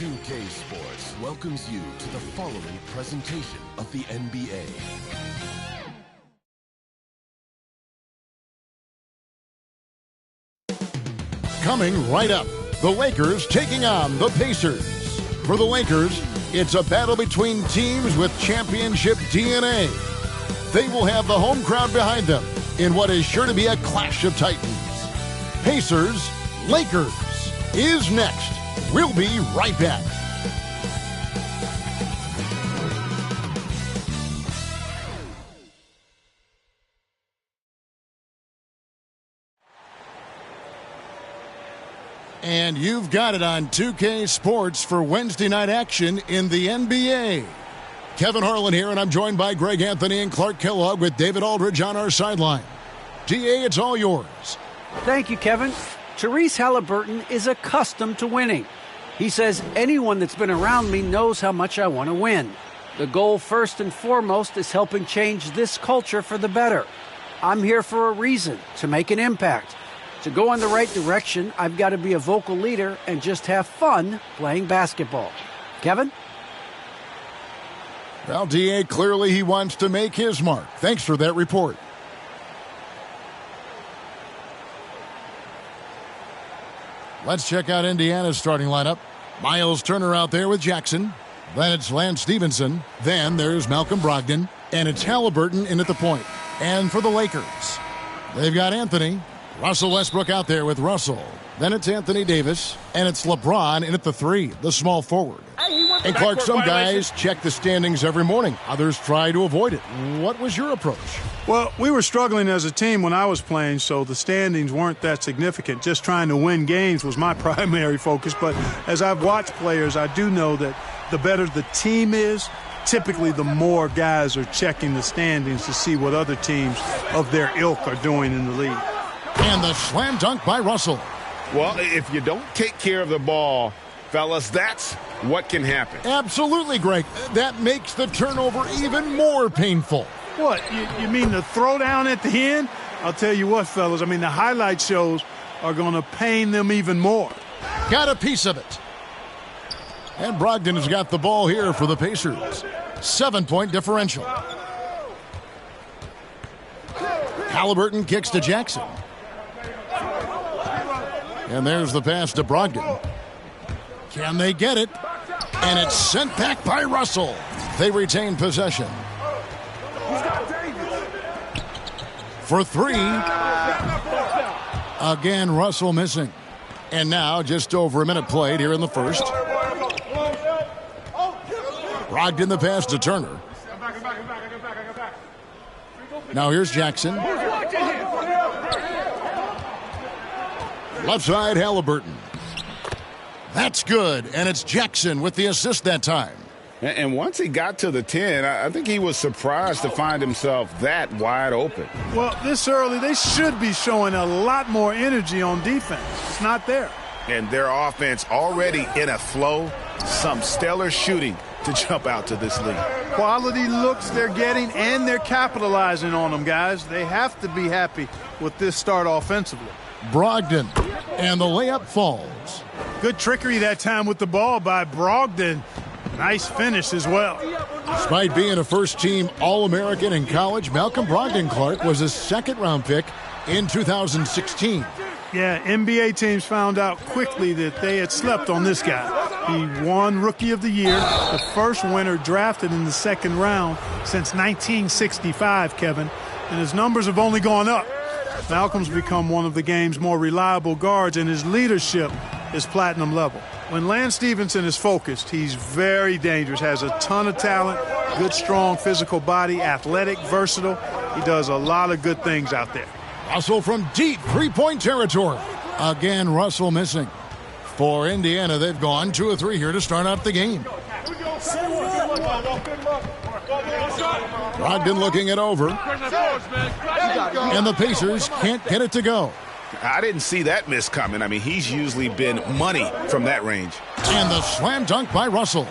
2K Sports welcomes you to the following presentation of the NBA. Coming right up, the Lakers taking on the Pacers. For the Lakers, it's a battle between teams with championship DNA. They will have the home crowd behind them in what is sure to be a clash of titans. Pacers, Lakers is next. We'll be right back. And you've got it on 2K Sports for Wednesday night action in the NBA. Kevin Harlan here, and I'm joined by Greg Anthony and Clark Kellogg with David Aldridge on our sideline. DA, it's all yours. Thank you, Kevin. Tyrese Halliburton is accustomed to winning. He says, anyone that's been around me knows how much I want to win. The goal, first and foremost, is helping change this culture for the better. I'm here for a reason, to make an impact. To go in the right direction, I've got to be a vocal leader and just have fun playing basketball. Kevin? Well, DA, clearly he wants to make his mark. Thanks for that report. Let's check out Indiana's starting lineup. Miles Turner out there with Jackson. Then it's Lance Stevenson. Then there's Malcolm Brogdon. And it's Halliburton in at the point. And for the Lakers, they've got Anthony. Russell Westbrook out there with Russell. Then it's Anthony Davis. And it's LeBron in at the three, the small forward. And Clark, some guys check the standings every morning. Others try to avoid it. What was your approach? Well, we were struggling as a team when I was playing, so the standings weren't that significant. Just trying to win games was my primary focus. But as I've watched players, I do know that the better the team is, typically the more guys are checking the standings to see what other teams of their ilk are doing in the league. And the slam dunk by Russell. Well, if you don't take care of the ball, fellas, that's what can happen. Absolutely, Greg. That makes the turnover even more painful. What, you mean the throwdown at the end? I'll tell you what, fellas, I mean the highlight shows are going to pain them even more. Got a piece of it. And Brogdon has got the ball here for the Pacers. 7-point differential. Halliburton kicks to Jackson. And there's the pass to Brogdon. Can they get it? And it's sent back by Russell. They retain possession. For three. Again, Russell missing. And now just over a minute played here in the first. Brogdon the pass to Turner. Now here's Jackson. Left side, Halliburton. That's good, and it's Jackson with the assist that time. And once he got to the 10, I think he was surprised to find himself that wide open. Well, this early, they should be showing a lot more energy on defense. It's not there. And their offense already in a flow, some stellar shooting to jump out to this lead. Quality looks they're getting, and they're capitalizing on them, guys. They have to be happy with this start offensively. Brogdon, and the layup falls. Good trickery that time with the ball by Brogdon. Nice finish as well. Despite being a first-team All-American in college, Malcolm Brogdon, Clark, was a second-round pick in 2016. Yeah, NBA teams found out quickly that they had slept on this guy. He won Rookie of the Year, the first winner drafted in the second round since 1965, Kevin. And his numbers have only gone up. Malcolm's become one of the game's more reliable guards, and his leadership is platinum level. When Lance Stevenson is focused, he's very dangerous, has a ton of talent, good, strong physical body, athletic, versatile. He does a lot of good things out there. Russell from deep three-point territory. Again, Russell missing. For Indiana, they've gone 2 of 3 here to start out the game. Brogdon looking it over. And the Pacers can't get it to go. I didn't see that miss coming. I mean, he's usually been money from that range. And the slam dunk by Russell.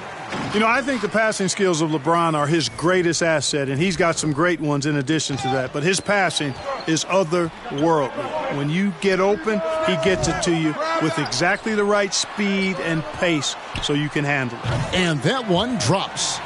You know, I think the passing skills of LeBron are his greatest asset, and he's got some great ones in addition to that. But his passing is otherworldly. When you get open, he gets it to you with exactly the right speed and pace so you can handle it. And that one drops.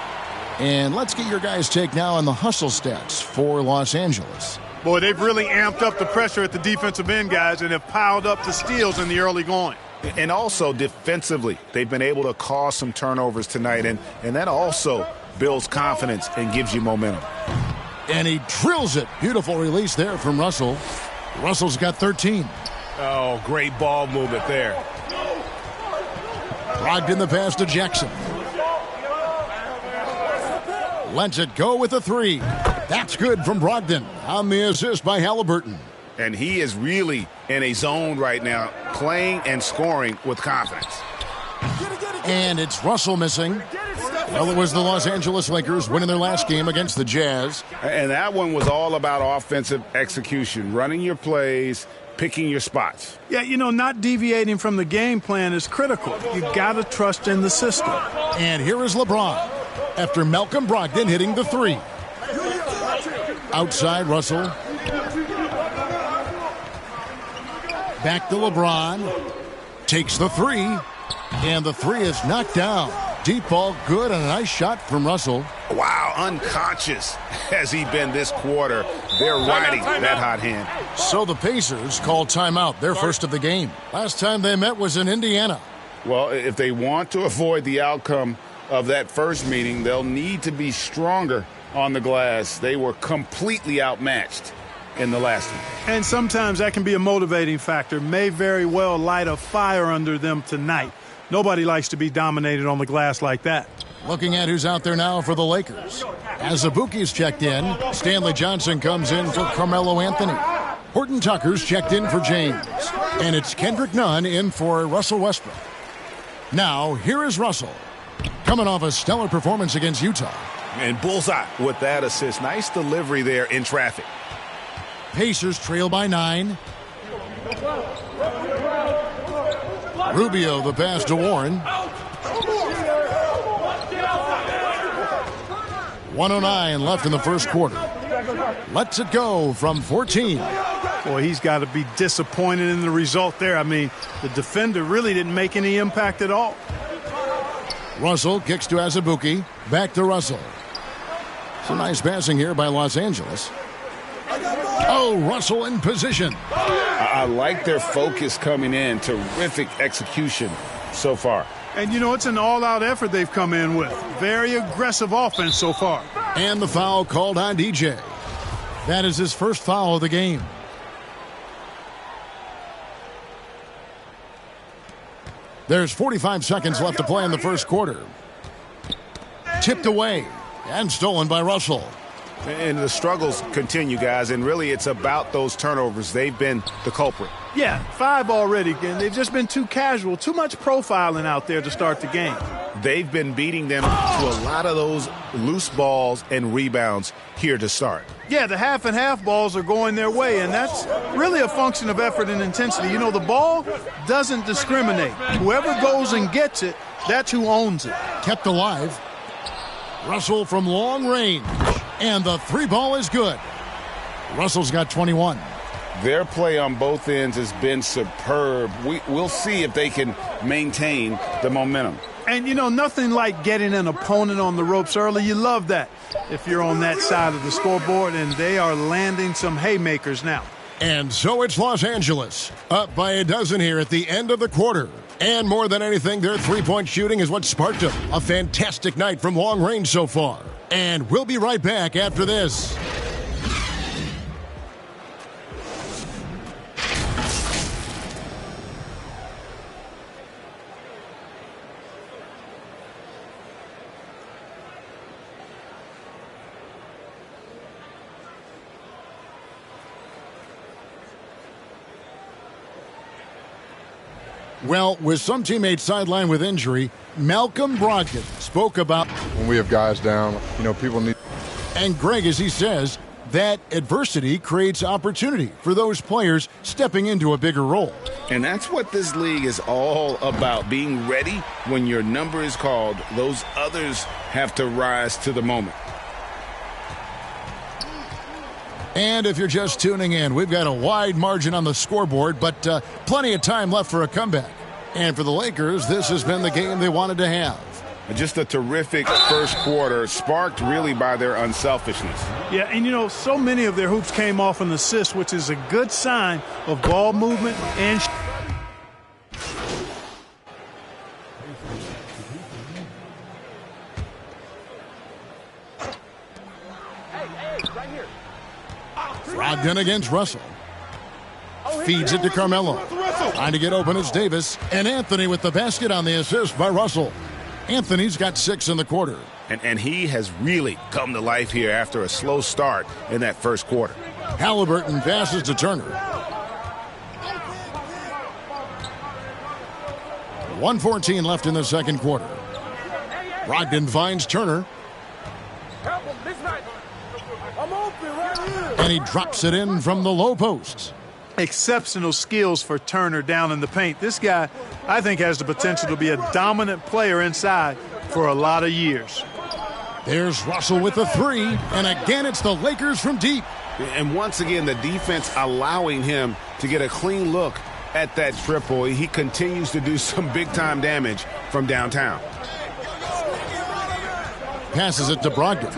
And let's get your guys' take now on the hustle stats for Los Angeles. Boy, they've really amped up the pressure at the defensive end, guys, and have piled up the steals in the early going. And also defensively, they've been able to cause some turnovers tonight, and that also builds confidence and gives you momentum. And he drills it. Beautiful release there from Russell. Russell's got 13. Oh, great ball movement there. Brogdon the pass to Jackson. Lets it go with a three. That's good from Brogdon on the assist by Halliburton. And he is really in a zone right now, playing and scoring with confidence. And it's Russell missing. Well, it was the Los Angeles Lakers winning their last game against the Jazz. And that one was all about offensive execution, running your plays, picking your spots. Yeah, you know, not deviating from the game plan is critical. You got to trust in the system. And here is LeBron after Malcolm Brogdon hitting the three. Outside Russell. Back to LeBron. Takes the three. And the three is knocked down. Deep ball good and a nice shot from Russell. Wow, unconscious has he been this quarter. They're riding that hot hand. So the Pacers call timeout, their first of the game. Last time they met was in Indiana. Well, if they want to avoid the outcome of that first meeting, they'll need to be stronger on the glass. They were completely outmatched in the last one. And sometimes that can be a motivating factor. May very well light a fire under them tonight. Nobody likes to be dominated on the glass like that. Looking at who's out there now for the Lakers. As Azubuike's checked in, Stanley Johnson comes in for Carmelo Anthony. Horton Tucker's checked in for James. And it's Kendrick Nunn in for Russell Westbrook. Now, here is Russell, coming off a stellar performance against Utah. And bullseye with that assist. Nice delivery there in traffic. Pacers trail by 9. Rubio the pass to Warren. 1:09 left in the first quarter. Lets it go from 14. Boy, he's got to be disappointed in the result there. I mean, the defender really didn't make any impact at all. Russell kicks to Azubuike. Back to Russell. Some nice passing here by Los Angeles. Oh, Russell in position. I like their focus coming in. Terrific execution so far. And, you know, it's an all-out effort they've come in with. Very aggressive offense so far. And the foul called on DJ. That is his first foul of the game. There's 45 seconds left to play in the first quarter. Tipped away and stolen by Russell. And the struggles continue, guys, and really it's about those turnovers. They've been the culprit. Yeah, 5 already, and they've just been too casual, too much profiling out there to start the game. They've been beating them to a lot of those loose balls and rebounds here to start. Yeah, the half and half balls are going their way, and that's really a function of effort and intensity. You know, the ball doesn't discriminate. Whoever goes and gets it, that's who owns it. Kept alive. Russell from long range. And the three ball is good. Russell's got 21. Their play on both ends has been superb. We'll see if they can maintain the momentum. And, you know, nothing like getting an opponent on the ropes early. You love that if you're on that side of the scoreboard, and they are landing some haymakers now. And so it's Los Angeles, up by a dozen here at the end of the quarter. And more than anything, their three-point shooting is what sparked them. A fantastic night from long range so far. And we'll be right back after this. Well, with some teammates sidelined with injury, Malcolm Brogdon spoke about when we have guys down, you know, people need. And Greg, as he says, that adversity creates opportunity for those players stepping into a bigger role. And that's what this league is all about, being ready when your number is called. Those others have to rise to the moment. And if you're just tuning in, we've got a wide margin on the scoreboard, but plenty of time left for a comeback. And for the Lakers, this has been the game they wanted to have. Just a terrific first quarter, sparked really by their unselfishness. Yeah, and so many of their hoops came off an assist, which is a good sign of ball movement and Brogdon against Russell. Feeds it to Carmelo. Trying to get open is Davis. And Anthony with the basket on the assist by Russell. Anthony's got 6 in the quarter. And he has really come to life here after a slow start in that first quarter. Halliburton passes to Turner. 1:14 left in the second quarter. Brogdon finds Turner. And he drops it in from the low post. exceptional skills for Turner down in the paint. This guy, I think, has the potential to be a dominant player inside for a lot of years. There's Russell with the three, and again it's the Lakers from deep. And once again, the defense allowing him to get a clean look at that triple. He continues to do some big-time damage from downtown. Passes it to Brogdon.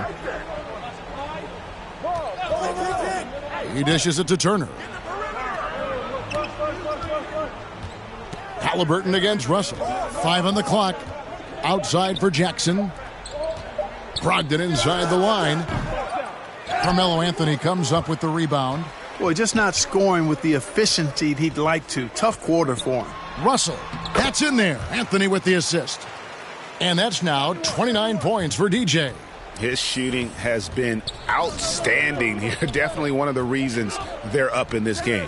He dishes it to Turner. Halliburton against Russell. 5 on the clock. Outside for Jackson. Brogdon inside the line. Carmelo Anthony comes up with the rebound. Boy, just not scoring with the efficiency he'd like to. Tough quarter for him. Russell, that's in there. Anthony with the assist. And that's now 29 points for DJ. His shooting has been outstanding here. Definitely one of the reasons they're up in this game.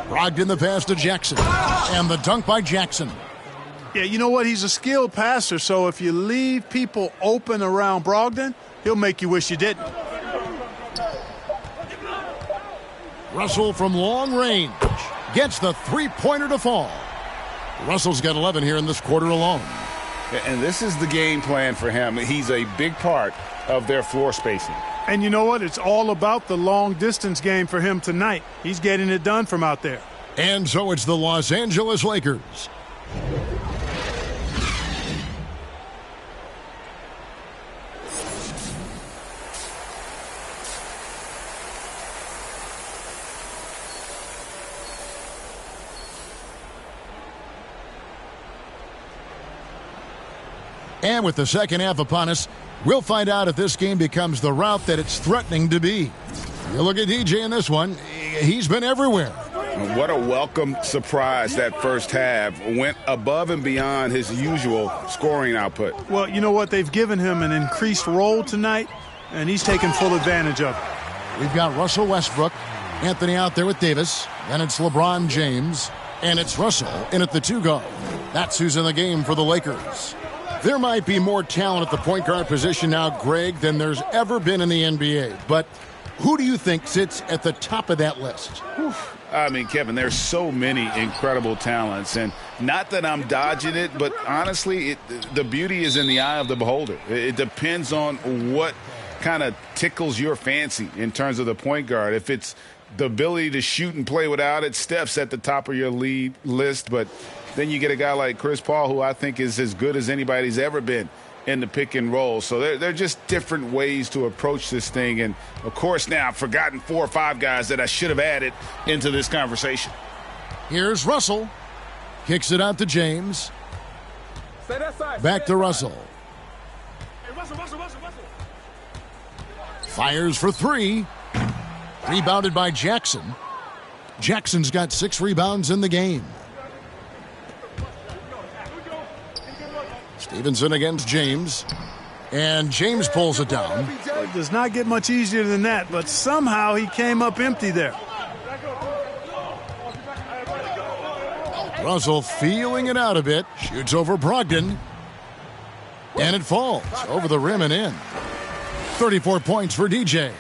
Brogdon the pass to Jackson. And the dunk by Jackson. Yeah, you know what? He's a skilled passer, so if you leave people open around Brogdon, he'll make you wish you didn't. Russell from long range gets the three-pointer to fall. Russell's got 11 here in this quarter alone. And this is the game plan for him. He's a big part of their floor spacing. And you know what? It's all about the long-distance game for him tonight. He's getting it done from out there. And so it's the Los Angeles Lakers. And with the second half upon us, we'll find out if this game becomes the route that it's threatening to be. You look at DJ in this one, he's been everywhere. What a welcome surprise that first half. Went above and beyond his usual scoring output. Well, you know what? They've given him an increased role tonight, and he's taken full advantage of it. We've got Russell Westbrook, Anthony out there with Davis, then it's LeBron James, and it's Russell in at the two-go. That's who's in the game for the Lakers. There might be more talent at the point guard position now, Greg, than there's ever been in the NBA. But who do you think sits at the top of that list? I mean, Kevin, there's so many incredible talents. And not that I'm dodging it, but honestly, the beauty is in the eye of the beholder. It depends on what kind of tickles your fancy in terms of the point guard. If it's the ability to shoot and play without it, Steph's at the top of your lead list. But then you get a guy like Chris Paul, who I think is as good as anybody's ever been in the pick and roll. So they're just different ways to approach this thing. And, of course, now I've forgotten 4 or 5 guys that I should have added into this conversation. Here's Russell. Kicks it out to James. Back to Russell. Fires for 3. Rebounded by Jackson. Jackson's got 6 rebounds in the game. Stevenson against James. And James pulls it down. It does not get much easier than that, but somehow he came up empty there. Russell feeling it out a bit. Shoots over Brogdon. And it falls over the rim and in. 34 points for DJ.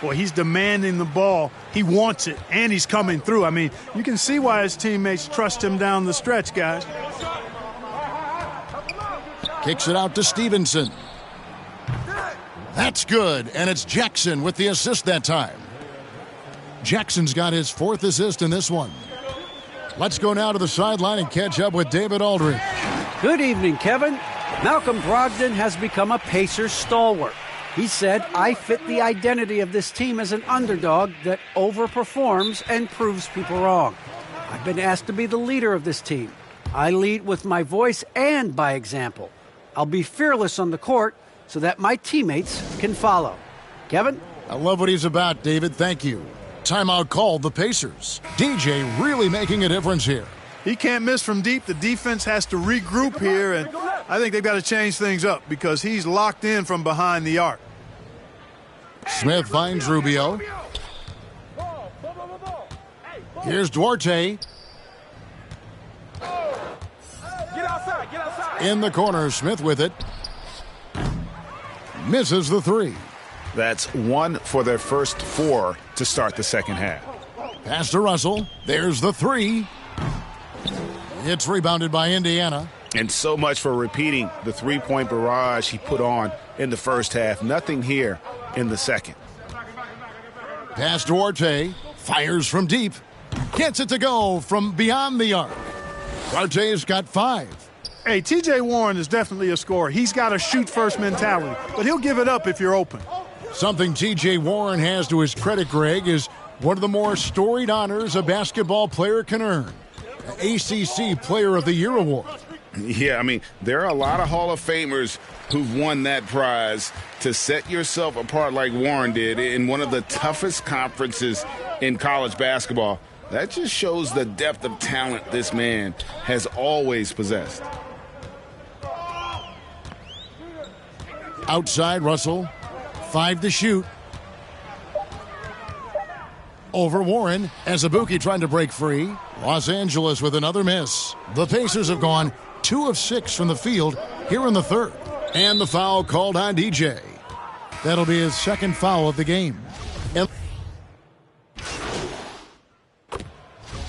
Boy, he's demanding the ball. He wants it, and he's coming through. I mean, you can see why his teammates trust him down the stretch, guys. Kicks it out to Stevenson. That's good, and it's Jackson with the assist that time. Jackson's got his 4th assist in this one. Let's go now to the sideline and catch up with David Aldridge. Good evening, Kevin. Malcolm Brogdon has become a Pacers stalwart. He said, I fit the identity of this team as an underdog that overperforms and proves people wrong. I've been asked to be the leader of this team. I lead with my voice and by example. I'll be fearless on the court so that my teammates can follow. Kevin? I love what he's about, David. Thank you. Timeout called the Pacers. DJ really making a difference here. He can't miss from deep. The defense has to regroup here, and I think they've got to change things up because he's locked in from behind the arc. Smith finds Rubio. Here's Duarte. In the corner, Smith with it. Misses the 3. That's 1 for their first 4 to start the second half. Pass to Russell. There's the 3. It's rebounded by Indiana. And so much for repeating the three-point barrage he put on in the first half. Nothing here in the second. Pass to Duarte. Fires from deep. Gets it to go from beyond the arc. Duarte's got 5. Hey, T.J. Warren is definitely a scorer. He's got a shoot-first mentality, but he'll give it up if you're open. Something T.J. Warren has to his credit, Greg, is one of the more storied honors a basketball player can earn. An ACC Player of the Year award. Yeah, I mean, there are a lot of Hall of Famers who've won that prize. To set yourself apart like Warren did in one of the toughest conferences in college basketball, that just shows the depth of talent this man has always possessed. Outside, Russell. 5 to shoot. Over Warren. Azubuike trying to break free. Los Angeles with another miss. The Pacers have gone 2 of 6 from the field here in the third. And the foul called on DJ. That'll be his 2nd foul of the game. And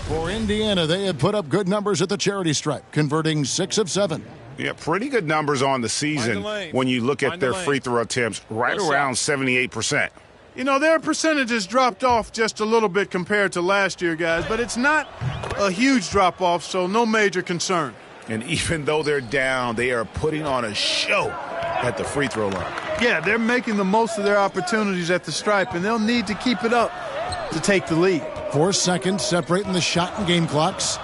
for Indiana, they had put up good numbers at the charity stripe, converting 6 of 7. Yeah, pretty good numbers on the season when you look at their free throw attempts, right around 78%. You know, their percentages dropped off just a little bit compared to last year, guys, but it's not a huge drop-off, so no major concern. And even though they're down, they are putting on a show at the free throw line. Yeah, they're making the most of their opportunities at the stripe, and they'll need to keep it up to take the lead. 4 seconds separating the shot and game clocks.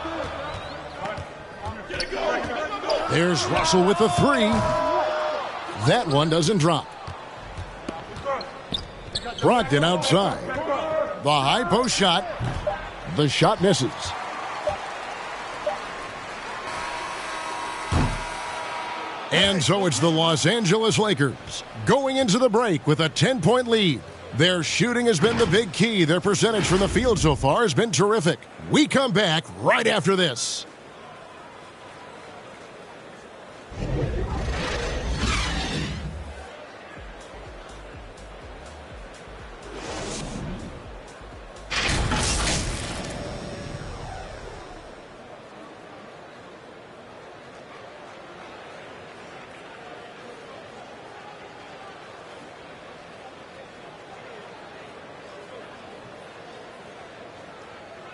There's Russell with the 3. That one doesn't drop. Brogdon outside. The high post shot. The shot misses. And so it's the Los Angeles Lakers going into the break with a 10-point lead. Their shooting has been the big key. Their percentage from the field so far has been terrific. We come back right after this.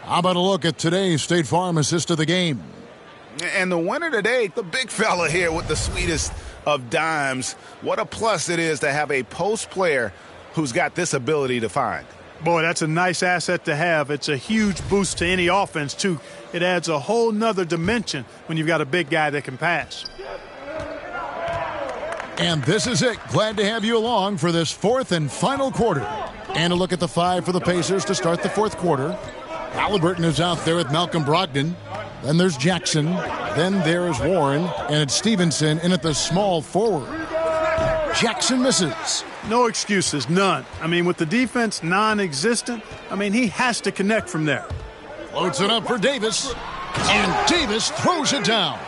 How about a look at today's State Farm assist of the game? And the winner today, the big fella here with the sweetest of dimes. What a plus it is to have a post player who's got this ability to find. Boy, that's a nice asset to have. It's a huge boost to any offense, too. It adds a whole nother dimension when you've got a big guy that can pass. And this is it. Glad to have you along for this 4th and final quarter. And a look at the 5 for the Pacers to start the 4th quarter. Haliburton is out there with Malcolm Brogdon. Then there's Jackson. Then there's Warren. And it's Stevenson in at the small forward. Jackson misses. No excuses, none. I mean, with the defense non-existent, he has to connect from there. Floats it up for Davis. And Davis throws it down.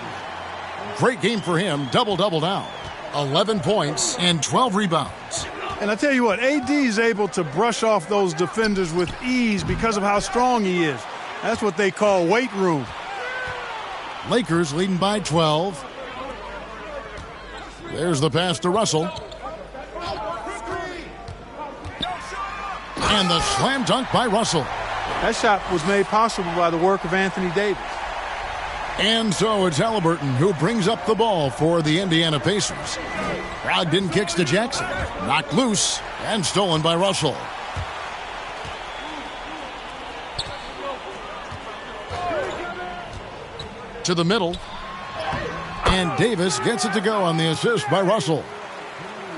Great game for him. Double-double down. 11 points and 12 rebounds. And I tell you what, AD is able to brush off those defenders with ease because of how strong he is. That's what they call weight room. Lakers leading by 12. There's the pass to Russell. And the slam dunk by Russell. That shot was made possible by the work of Anthony Davis. And so it's Haliburton who brings up the ball for the Indiana Pacers. Brogdon kicks to Jackson. Knocked loose and stolen by Russell. To the middle. And Davis gets it to go on the assist by Russell.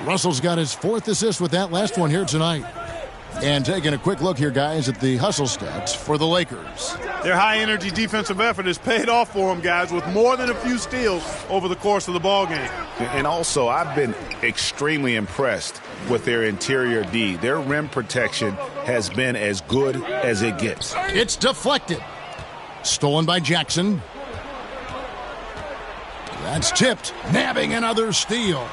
Russell's got his 4th assist with that last one here tonight. And taking a quick look here, guys, at the hustle stats for the Lakers. Their high-energy defensive effort has paid off for them, guys, with more than a few steals over the course of the ballgame. And also, I've been extremely impressed with their interior D. Their rim protection has been as good as it gets. It's deflected. Stolen by Jackson. That's tipped, nabbing another steal.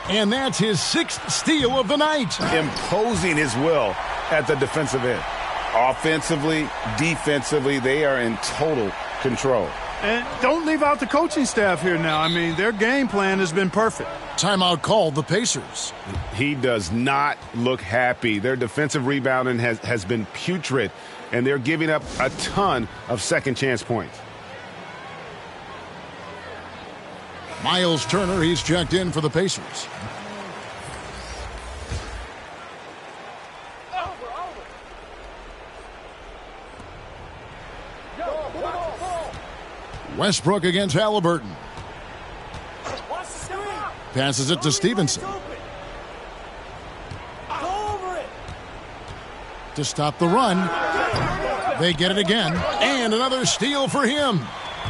And that's his 6th steal of the night. Imposing his will at the defensive end. Offensively, defensively, they are in total control. And don't leave out the coaching staff here now. I mean, their game plan has been perfect. Timeout called the Pacers. He does not look happy. Their defensive rebounding has been putrid, and they're giving up a ton of second-chance points. Miles Turner, he's checked in for the Pacers. Westbrook against Haliburton. Passes it to Stevenson. To stop the run. They get it again. And another steal for him.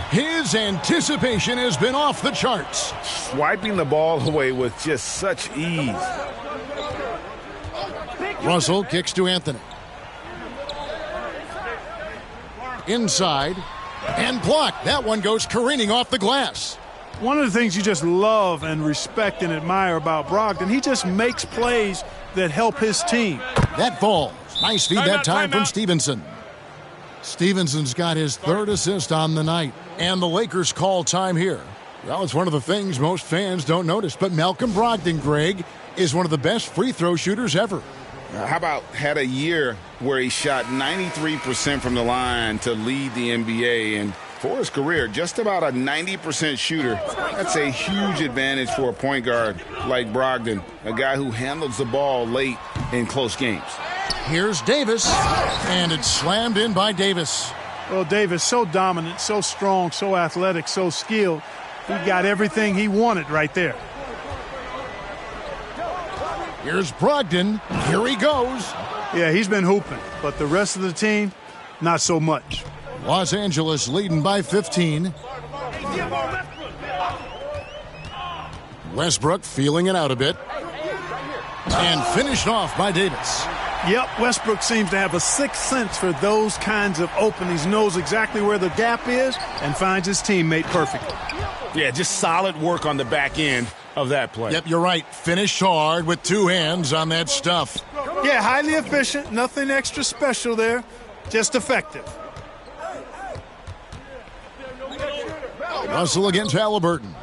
His anticipation has been off the charts. Swiping the ball away with just such ease. Russell kicks to Anthony. Inside. And blocked. That one goes careening off the glass. One of the things you just love and respect and admire about Brogdon, he just makes plays that help his team. That falls. Nice feed that time from Stevenson. Stevenson's got his 3rd assist on the night. And the Lakers call time here. Well, it's one of the things most fans don't notice. But Malcolm Brogdon, Greg, is one of the best free throw shooters ever. How about had a year where he shot 93% from the line to lead the NBA, and for his career, just about a 90% shooter. That's a huge advantage for a point guard like Brogdon, a guy who handles the ball late in close games. Here's Davis, and it's slammed in by Davis. Well, Davis, so dominant, so strong, so athletic, so skilled. He got everything he wanted right there. Here's Brogdon. Here he goes. Yeah, he's been hooping, but the rest of the team, not so much. Los Angeles leading by 15. Westbrook feeling it out a bit. And finished off by Davis. Yep, Westbrook seems to have a sixth sense for those kinds of openings, knows exactly where the gap is, and finds his teammate perfectly. Yeah, just solid work on the back end of that play. Yep, you're right. Finished hard with 2 hands on that stuff. Yeah, highly efficient, nothing extra special there, just effective. Russell against Haliburton.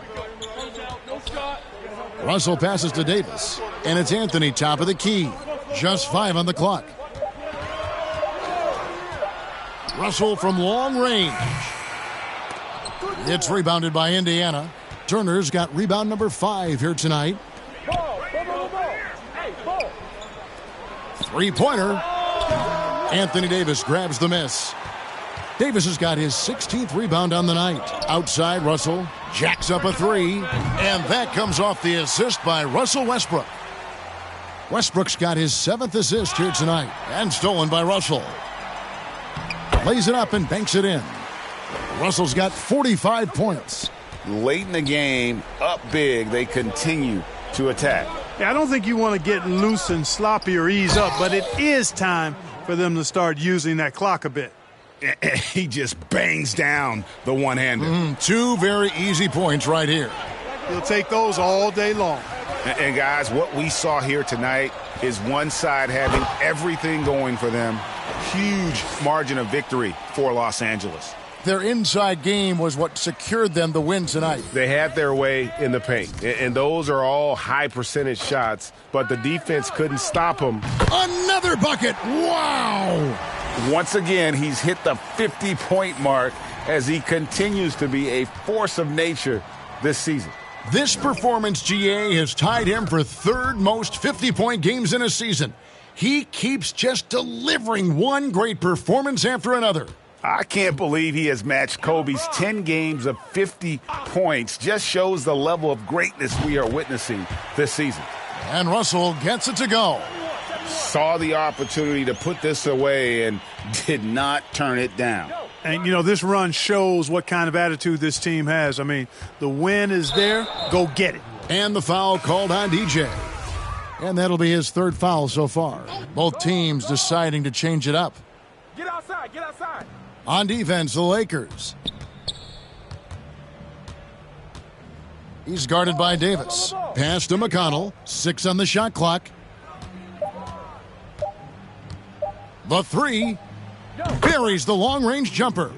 Russell passes to Davis, and it's Anthony top of the key. Just 5 on the clock. Russell from long range. It's rebounded by Indiana. Turner's got rebound number 5 here tonight. 3-pointer. Anthony Davis grabs the miss. Davis has got his 16th rebound on the night. Outside, Russell jacks up a 3, and that comes off the assist by Russell Westbrook. Westbrook's got his 7th assist here tonight, and stolen by Russell. Lays it up and banks it in. Russell's got 45 points. Late in the game, up big, they continue to attack. Yeah, I don't think you want to get loose and sloppy or ease up, but it is time for them to start using that clock a bit. He just bangs down the one-hander. 2 very easy points right here. He'll take those all day long. And guys, what we saw here tonight is one side having everything going for them. Huge margin of victory for Los Angeles. Their inside game was what secured them the win tonight. They had their way in the paint, and those are all high percentage shots, but the defense couldn't stop them. Another bucket. Wow. Once again, he's hit the 50-point mark as he continues to be a force of nature this season. This performance, GA, has tied him for third most 50-point games in a season. He keeps just delivering one great performance after another. I can't believe he has matched Kobe's 10 games of 50 points. Just shows the level of greatness we are witnessing this season. And Russell gets it to go. Saw the opportunity to put this away and did not turn it down. And, you know, this run shows what kind of attitude this team has. I mean, the win is there. Go get it. And the foul called on DJ. And that'll be his third foul so far. Both teams deciding to change it up. Get outside. Get outside. On defense, the Lakers. He's guarded by Davis. Pass to McConnell. 6 on the shot clock. The three. Buries the long-range jumper.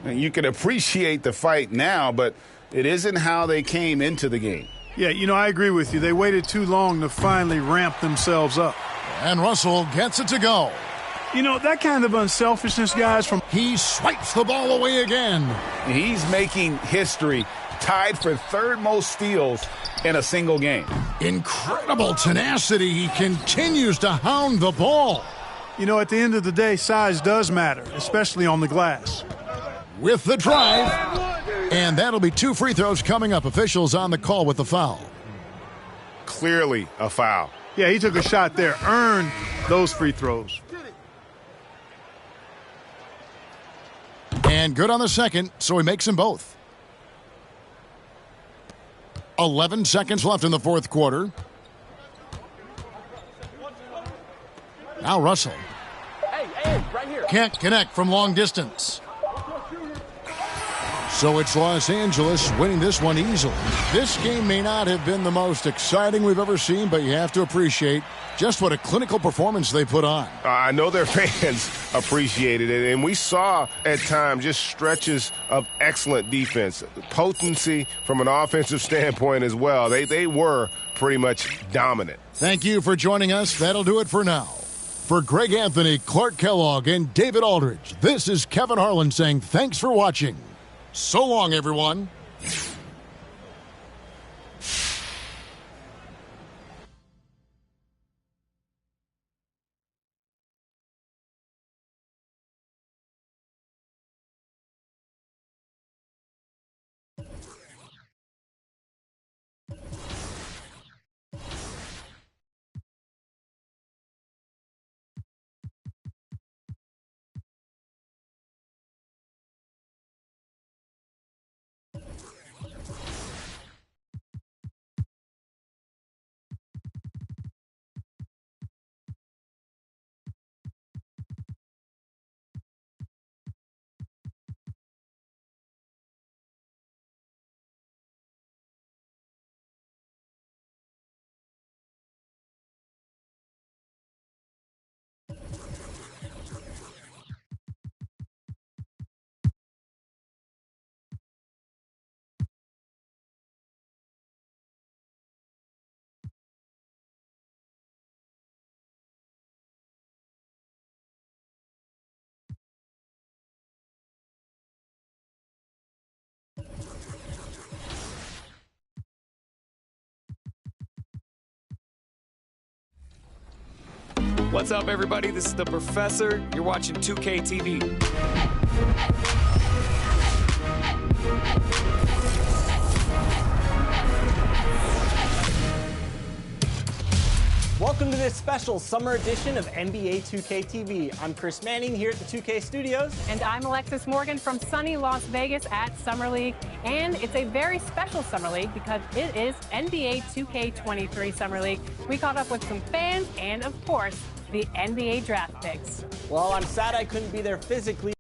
And you can appreciate the fight now, but it isn't how they came into the game. Yeah, you know, I agree with you. They waited too long to finally ramp themselves up. And Russell gets it to go. You know, that kind of unselfishness, guys, from... He swipes the ball away again. He's making history, tied for third most steals in a single game. Incredible tenacity. He continues to hound the ball. You know, at the end of the day, size does matter, especially on the glass. With the drive. And that'll be 2 free throws coming up. Officials on the call with the foul. Clearly a foul. Yeah, he took a shot there. Earned those free throws. And good on the second, so he makes them both. 11 seconds left in the fourth quarter. Now Russell. Hey, right here. Can't connect from long distance. So it's Los Angeles winning this one easily. This game may not have been the most exciting we've ever seen, but you have to appreciate just what a clinical performance they put on. I know their fans appreciated it, and we saw at times just stretches of excellent defense, potency from an offensive standpoint as well. They were pretty much dominant. Thank you for joining us. That'll do it for now. For Greg Anthony, Clark Kellogg, and David Aldridge, this is Kevin Harlan saying thanks for watching. So long, everyone. What's up, everybody? This is the Professor. You're watching 2K TV. Welcome to this special summer edition of NBA 2K TV. I'm Chris Manning here at the 2K Studios. And I'm Alexis Morgan from sunny Las Vegas at Summer League. And it's a very special Summer League because it is NBA 2K23 Summer League. We caught up with some fans and, of course, the NBA draft picks. Well, I'm sad I couldn't be there physically.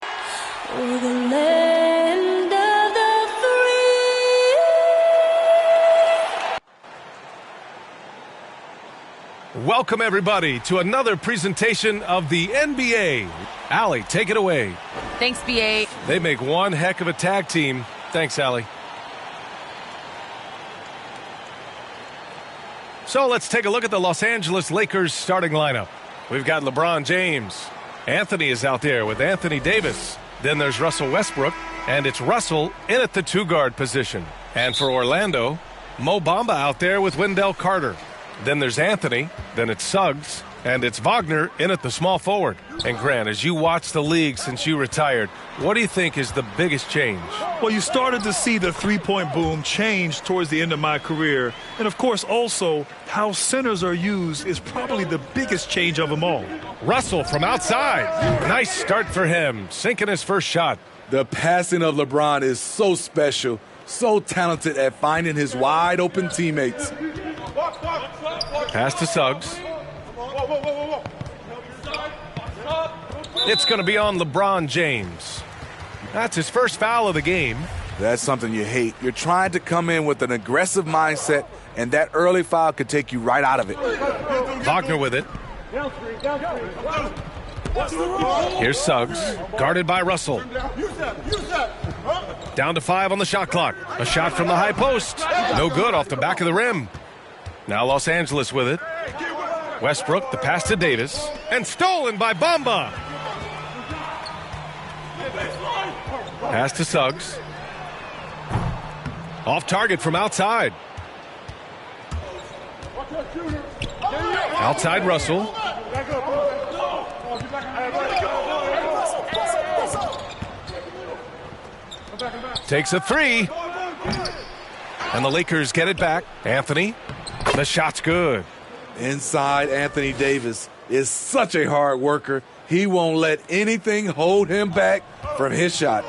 For the land of the free. Welcome, everybody, to another presentation of the NBA. Allie, take it away. Thanks, BA. They make one heck of a tag team. Thanks, Allie. So let's take a look at the Los Angeles Lakers starting lineup. We've got LeBron James. Anthony is out there with Anthony Davis. Then there's Russell Westbrook, and it's Russell in at the two-guard position. And for Orlando, Mo Bamba out there with Wendell Carter. Then there's Anthony, then it's Suggs, and it's Wagner in at the small forward. And Grant, as you watch the league since you retired, what do you think is the biggest change? Well, you started to see the three-point boom change towards the end of my career. And, of course, also how centers are used is probably the biggest change of them all. Russell from outside. Nice start for him, sinking his first shot. The passing of LeBron is so special, so talented at finding his wide-open teammates. Pass to Suggs. It's going to be on LeBron James. That's his first foul of the game. That's something you hate. You're trying to come in with an aggressive mindset, and that early foul could take you right out of it. Wagner with it. Here's Suggs, guarded by Russell. Down to 5 on the shot clock. A shot from the high post. No good, off the back of the rim. Now Los Angeles with it. Westbrook, the pass to Davis. And stolen by Bamba. Pass to Suggs. Off target from outside. Outside Russell. Takes a three. And the Lakers get it back. Anthony. The shot's good. Inside, Anthony Davis is such a hard worker. He won't let anything hold him back from his shot.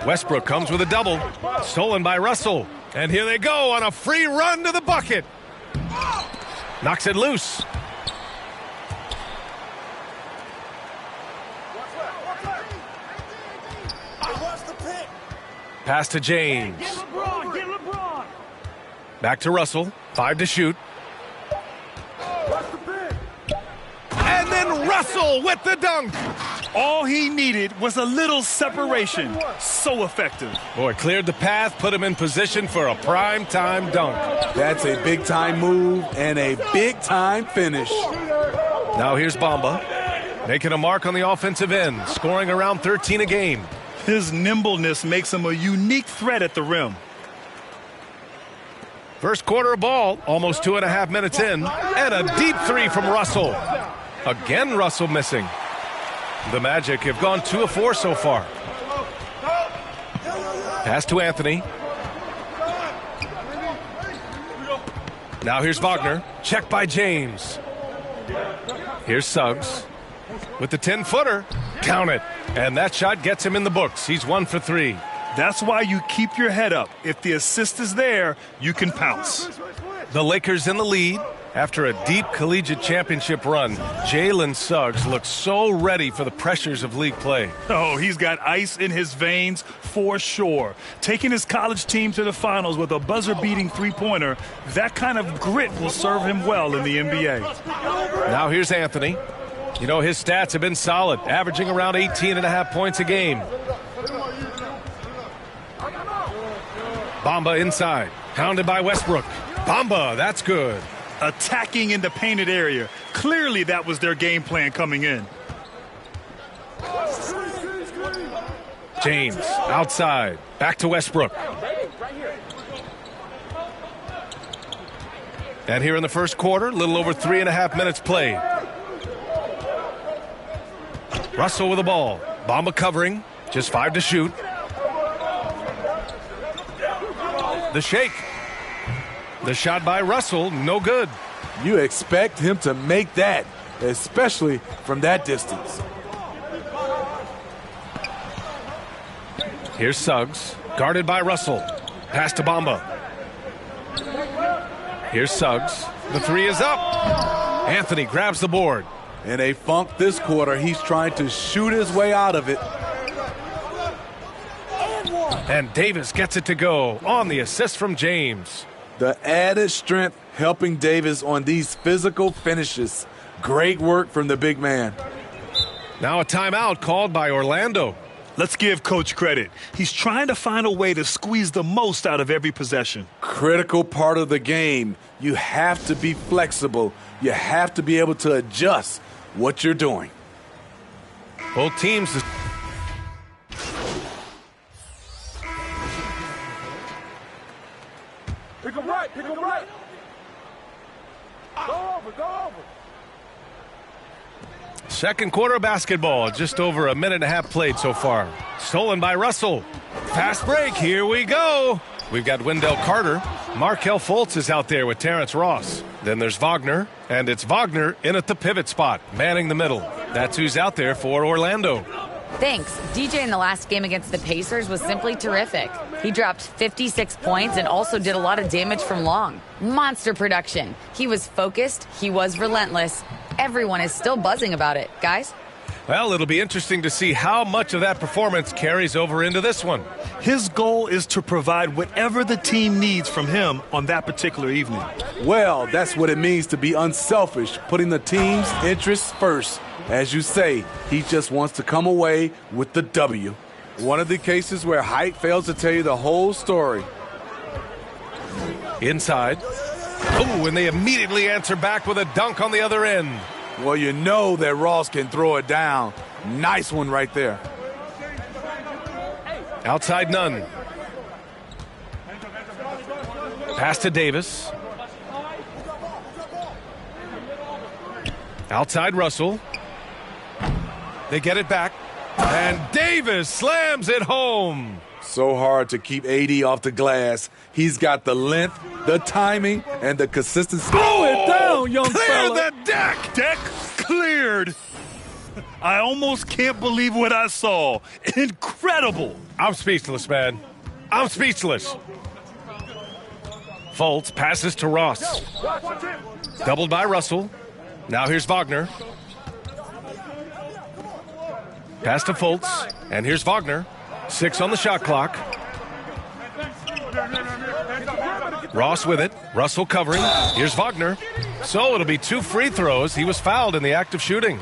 Westbrook comes with a double. Stolen by Russell. And here they go on a free run to the bucket. Knocks it loose. Pass to James. Back to Russell. 5 to shoot. And then Russell with the dunk. All he needed was a little separation. So effective. Boy, cleared the path, put him in position for a prime-time dunk. That's a big-time move and a big-time finish. Now here's Bamba, making a mark on the offensive end, scoring around 13 a game. His nimbleness makes him a unique threat at the rim. First quarter of ball, almost 2.5 minutes in, and a deep three from Russell. Again, Russell missing. The Magic have gone 2 of 4 so far. Pass to Anthony. Now here's Wagner. Checked by James. Here's Suggs with the 10-footer. Count it. And that shot gets him in the books. He's 1 for 3. That's why you keep your head up. If the assist is there, you can pounce. The Lakers in the lead. After a deep collegiate championship run, Jalen Suggs looks so ready for the pressures of league play. Oh, he's got ice in his veins for sure. Taking his college team to the finals with a buzzer-beating three-pointer, that kind of grit will serve him well in the NBA. Now here's Anthony. You know, his stats have been solid, averaging around 18.5 points a game. Bamba inside, pounded by Westbrook. Bamba, that's good. Attacking in the painted area. Clearly that was their game plan coming in. James outside. Back to Westbrook. And here in the first quarter, a little over 3.5 minutes played. Russell with the ball. Bamba covering. Just 5 to shoot. The shake. The shot by Russell, no good. You expect him to make that, especially from that distance. Here's Suggs, guarded by Russell. Pass to Bamba. Here's Suggs. The three is up. Anthony grabs the board. In a funk this quarter, he's trying to shoot his way out of it. And Davis gets it to go on the assist from James. The added strength helping Davis on these physical finishes. Great work from the big man. Now a timeout called by Orlando. Let's give Coach credit. He's trying to find a way to squeeze the most out of every possession. Critical part of the game. You have to be flexible. You have to be able to adjust what you're doing. Both teams. Pick him right, pick him right. Go over. Second quarter basketball, just over a minute and a half played so far. Stolen by Russell. Fast break, here we go. We've got Wendell Carter. Markelle Fultz is out there with Terrence Ross. Then there's Wagner, and it's Wagner in at the pivot spot, manning the middle. That's who's out there for Orlando. Thanks. DJ in the last game against the Pacers was simply terrific. He dropped 56 points and also did a lot of damage from long. Monster production. He was focused. He was relentless. Everyone is still buzzing about it. Guys? Well, it'll be interesting to see how much of that performance carries over into this one. His goal is to provide whatever the team needs from him on that particular evening. Well, that's what it means to be unselfish, putting the team's interests first. As you say, he just wants to come away with the W. One of the cases where height fails to tell you the whole story. Inside. Oh, and they immediately answer back with a dunk on the other end. Well, you know that Ross can throw it down. Nice one right there. Outside none. Pass to Davis. Outside Russell. They get it back. And Davis slams it home. So hard to keep AD off the glass. He's got the length, the timing, and the consistency. Throw it down, young fella. Clear the deck. Deck cleared. I almost can't believe what I saw. Incredible. I'm speechless, man. I'm speechless. Fultz passes to Ross. Doubled by Russell. Now here's Wagner. Pass to Fultz. And here's Wagner. 6 on the shot clock. Ross with it. Russell covering. Here's Wagner. So it'll be 2 free throws. He was fouled in the act of shooting.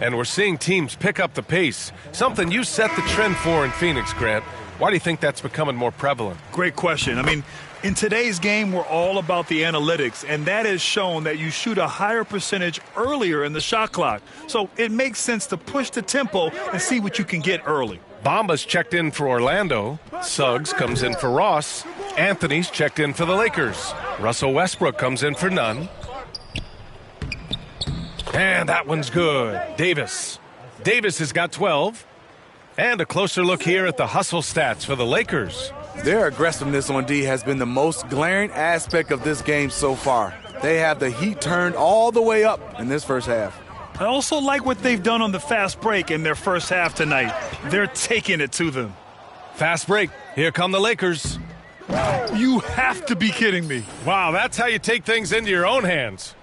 And we're seeing teams pick up the pace. Something you set the trend for in Phoenix, Grant. Why do you think that's becoming more prevalent? Great question. I mean, in today's game, we're all about the analytics, and that has shown that you shoot a higher percentage earlier in the shot clock. So it makes sense to push the tempo and see what you can get early. Bamba's checked in for Orlando. Suggs comes in for Ross. Anthony's checked in for the Lakers. Russell Westbrook comes in for Nunn. And that one's good. Davis. Davis has got 12. And a closer look here at the hustle stats for the Lakers. Their aggressiveness on D has been the most glaring aspect of this game so far. They have the heat turned all the way up in this first half. I also like what they've done on the fast break in their first half tonight. They're taking it to them. Fast break. Here come the Lakers. You have to be kidding me. Wow, that's how you take things into your own hands.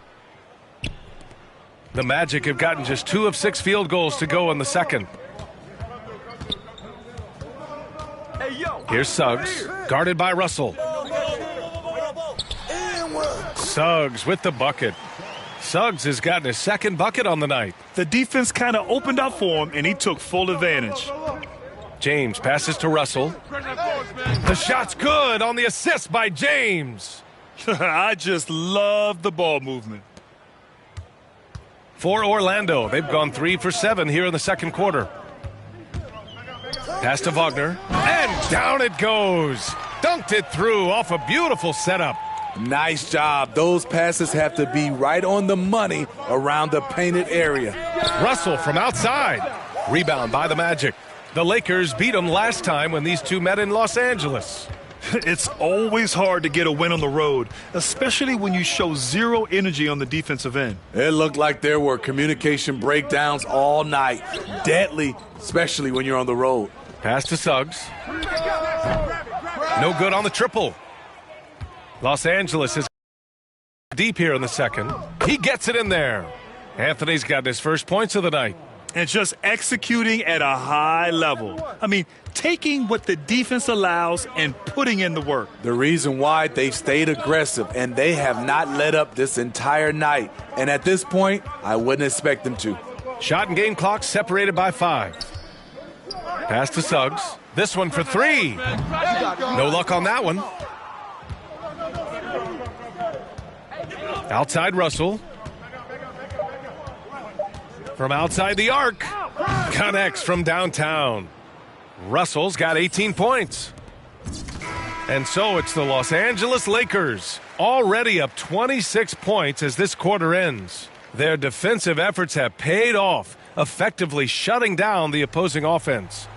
The Magic have gotten just 2 of 6 field goals to go in the second. Here's Suggs, guarded by Russell. Suggs with the bucket. Suggs has gotten his second bucket on the night. The defense kind of opened up for him, and he took full advantage. James passes to Russell. The shot's good on the assist by James. I just love the ball movement. For Orlando, they've gone 3 for 7 here in the second quarter. Pass to Wagner, and down it goes. Dunked it through off a beautiful setup. Nice job. Those passes have to be right on the money around the painted area. Russell from outside. Rebound by the Magic. The Lakers beat them last time when these two met in Los Angeles. It's always hard to get a win on the road, especially when you show zero energy on the defensive end. It looked like there were communication breakdowns all night. Deadly, especially when you're on the road. Pass to Suggs. No good on the triple. Los Angeles is deep here in the second. He gets it in there. Anthony's got his first points of the night. And just executing at a high level. I mean, taking what the defense allows and putting in the work. The reason why they've stayed aggressive, and they have not let up this entire night. And at this point, I wouldn't expect them to. Shot and game clock separated by 5. Pass to Suggs. This one for 3. No luck on that one. Outside Russell. From outside the arc. Connects from downtown. Russell's got 18 points. And so it's the Los Angeles Lakers, already up 26 points as this quarter ends. Their defensive efforts have paid off, effectively shutting down the opposing offense.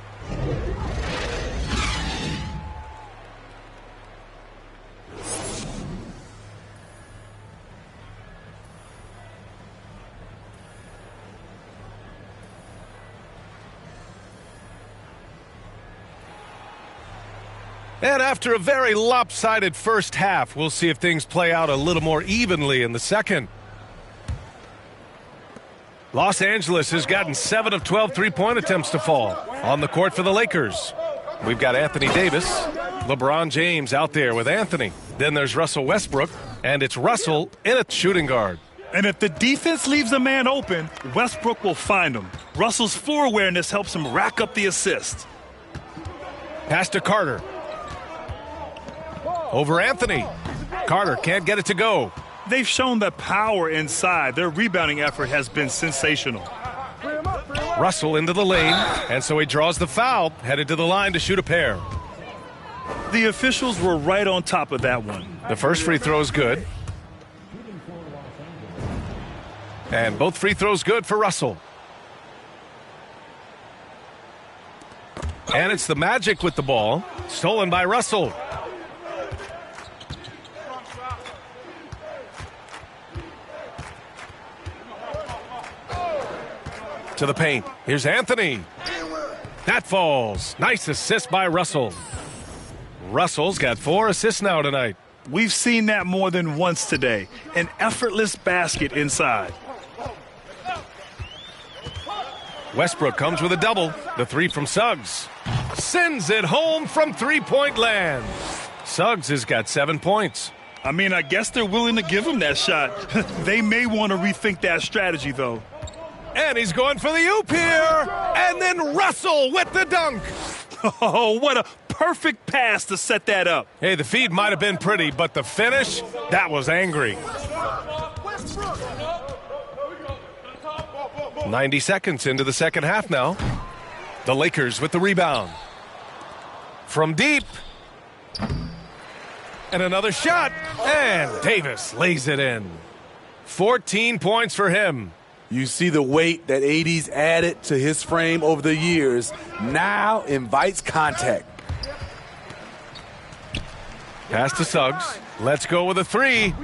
And after a very lopsided first half, we'll see if things play out a little more evenly in the second. Los Angeles has gotten 7 of 12 three-point attempts to fall. On the court for the Lakers, we've got Anthony Davis, LeBron James out there with Anthony. Then there's Russell Westbrook, and it's Russell in at shooting guard. And if the defense leaves a man open, Westbrook will find him. Russell's floor awareness helps him rack up the assist. Pass to Carter. Over Anthony. Carter can't get it to go. They've shown the power inside. Their rebounding effort has been sensational. Russell into the lane, and so he draws the foul, headed to the line to shoot a pair. The officials were right on top of that one. The first free throw is good. And both free throws good for Russell. And it's the Magic with the ball, stolen by Russell. To the paint. Here's Anthony. That falls. Nice assist by Russell. Russell's got 4 assists now tonight. We've seen that more than once today. An effortless basket inside. Westbrook comes with a double. The 3 from Suggs. Sends it home from three-point land. Suggs has got 7 points. I mean, I guess they're willing to give him that shot. They may want to rethink that strategy, though. And he's going for the oop here. And then Russell with the dunk. Oh, what a perfect pass to set that up. Hey, the feed might have been pretty, but the finish, that was angry. 90 seconds into the second half now. The Lakers with the rebound. From deep. And another shot. And Davis lays it in. 14 points for him. You see the weight that AD's added to his frame over the years now invites contact. Pass to Suggs. Let's go with a 3.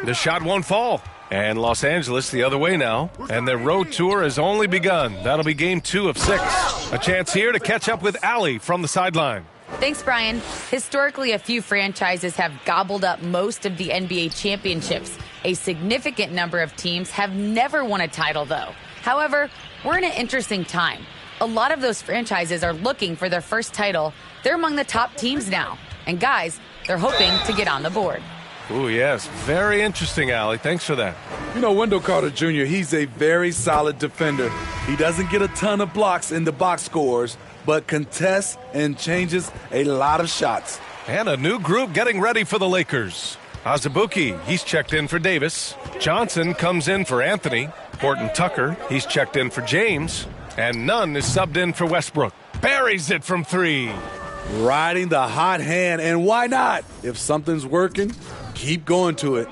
The shot won't fall. And Los Angeles the other way now. And their road tour has only begun. That'll be game 2 of 6. A chance here to catch up with Allie from the sideline. Thanks, Brian. Historically, a few franchises have gobbled up most of the NBA championships. A significant number of teams have never won a title, though. However, we're in an interesting time. A lot of those franchises are looking for their first title. They're among the top teams now. And guys, they're hoping to get on the board. Oh, yes. Very interesting, Allie. Thanks for that. You know, Wendell Carter Jr., he's a very solid defender. He doesn't get a ton of blocks in the box scores, but contests and changes a lot of shots. And a new group getting ready for the Lakers. Azubuike, he's checked in for Davis. Johnson comes in for Anthony. Horton Tucker, he's checked in for James. And Nunn is subbed in for Westbrook. Buries it from 3. Riding the hot hand, and why not? If something's working, keep going to it.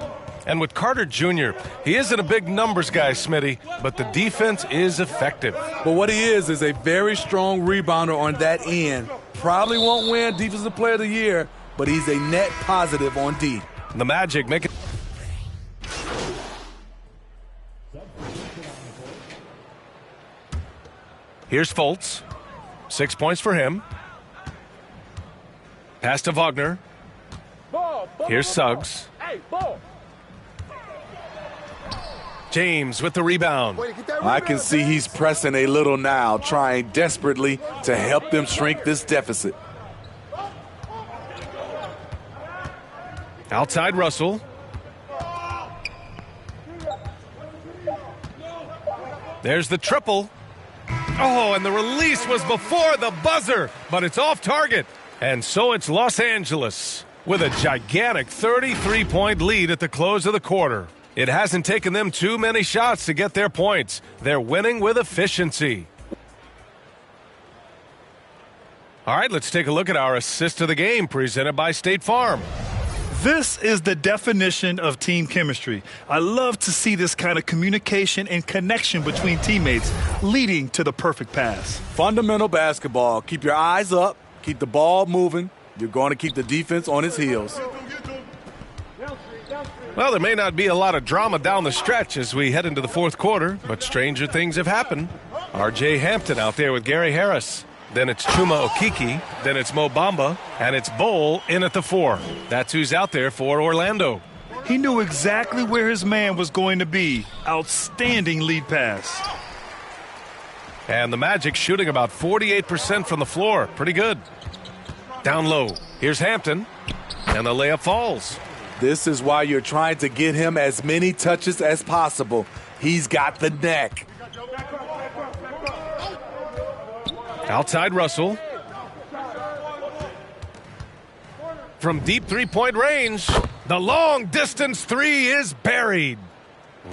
And with Carter Jr., he isn't a big numbers guy, Smitty, but the defense is effective. But what he is a very strong rebounder on that end. Probably won't win Defensive Player of the Year, but he's a net positive on D. The Magic make it. Here's Fultz. 6 points for him. Pass to Wagner. Here's Suggs. James with the rebound. I can see he's pressing a little now, trying desperately to help them shrink this deficit. Outside Russell. There's the triple. Oh, and the release was before the buzzer, but it's off target. And so it's Los Angeles with a gigantic 33-point lead at the close of the quarter. It hasn't taken them too many shots to get their points. They're winning with efficiency. All right, let's take a look at our assist of the game presented by State Farm. This is the definition of team chemistry. I love to see this kind of communication and connection between teammates leading to the perfect pass. Fundamental basketball. Keep your eyes up. Keep the ball moving. You're going to keep the defense on its heels. Well, there may not be a lot of drama down the stretch as we head into the fourth quarter, but stranger things have happened. R.J. Hampton out there with Gary Harris. Then it's Chuma Okeke. Then it's Mo Bamba. And it's Bol in at the 4. That's who's out there for Orlando. He knew exactly where his man was going to be. Outstanding lead pass. And the Magic shooting about 48% from the floor. Pretty good. Down low. Here's Hampton. And the layup falls. This is why you're trying to get him as many touches as possible. He's got the neck. Outside Russell. From deep three-point range, the long-distance 3 is buried.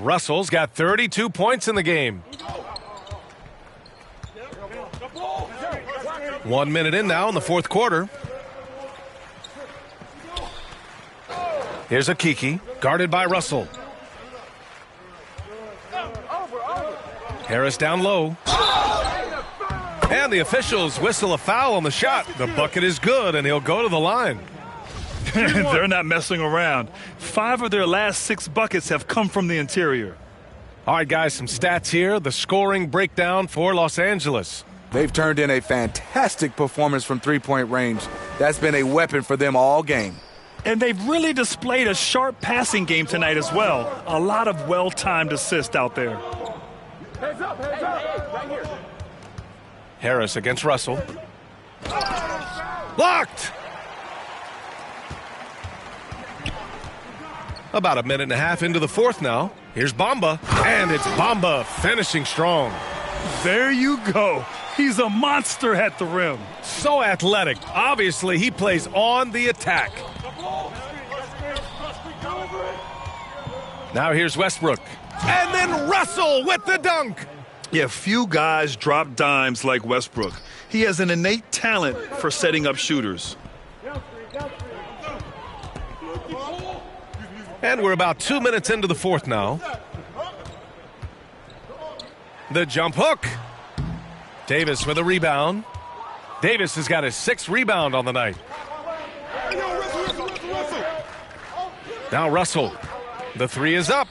Russell's got 32 points in the game. 1 minute in now in the fourth quarter. Here's Okeke, guarded by Russell. Harris down low. And the officials whistle a foul on the shot. The bucket is good, and he'll go to the line. They're not messing around. 5 of their last 6 buckets have come from the interior. All right, guys, some stats here. The scoring breakdown for Los Angeles. They've turned in a fantastic performance from three-point range. That's been a weapon for them all game. And they've really displayed a sharp passing game tonight as well. A lot of well-timed assists out there. Hands up, right here. Harris against Russell. Blocked! About a minute and a half into the fourth now. Here's Bamba, and it's Bamba finishing strong. There you go. He's a monster at the rim. So athletic. Obviously, he plays on the attack. Now here's Westbrook. And then Russell with the dunk. Yeah, few guys drop dimes like Westbrook. He has an innate talent for setting up shooters. And we're about 2 minutes into the fourth now. The jump hook. Davis with a rebound. Davis has got his 6th rebound on the night. Now Russell. The 3 is up.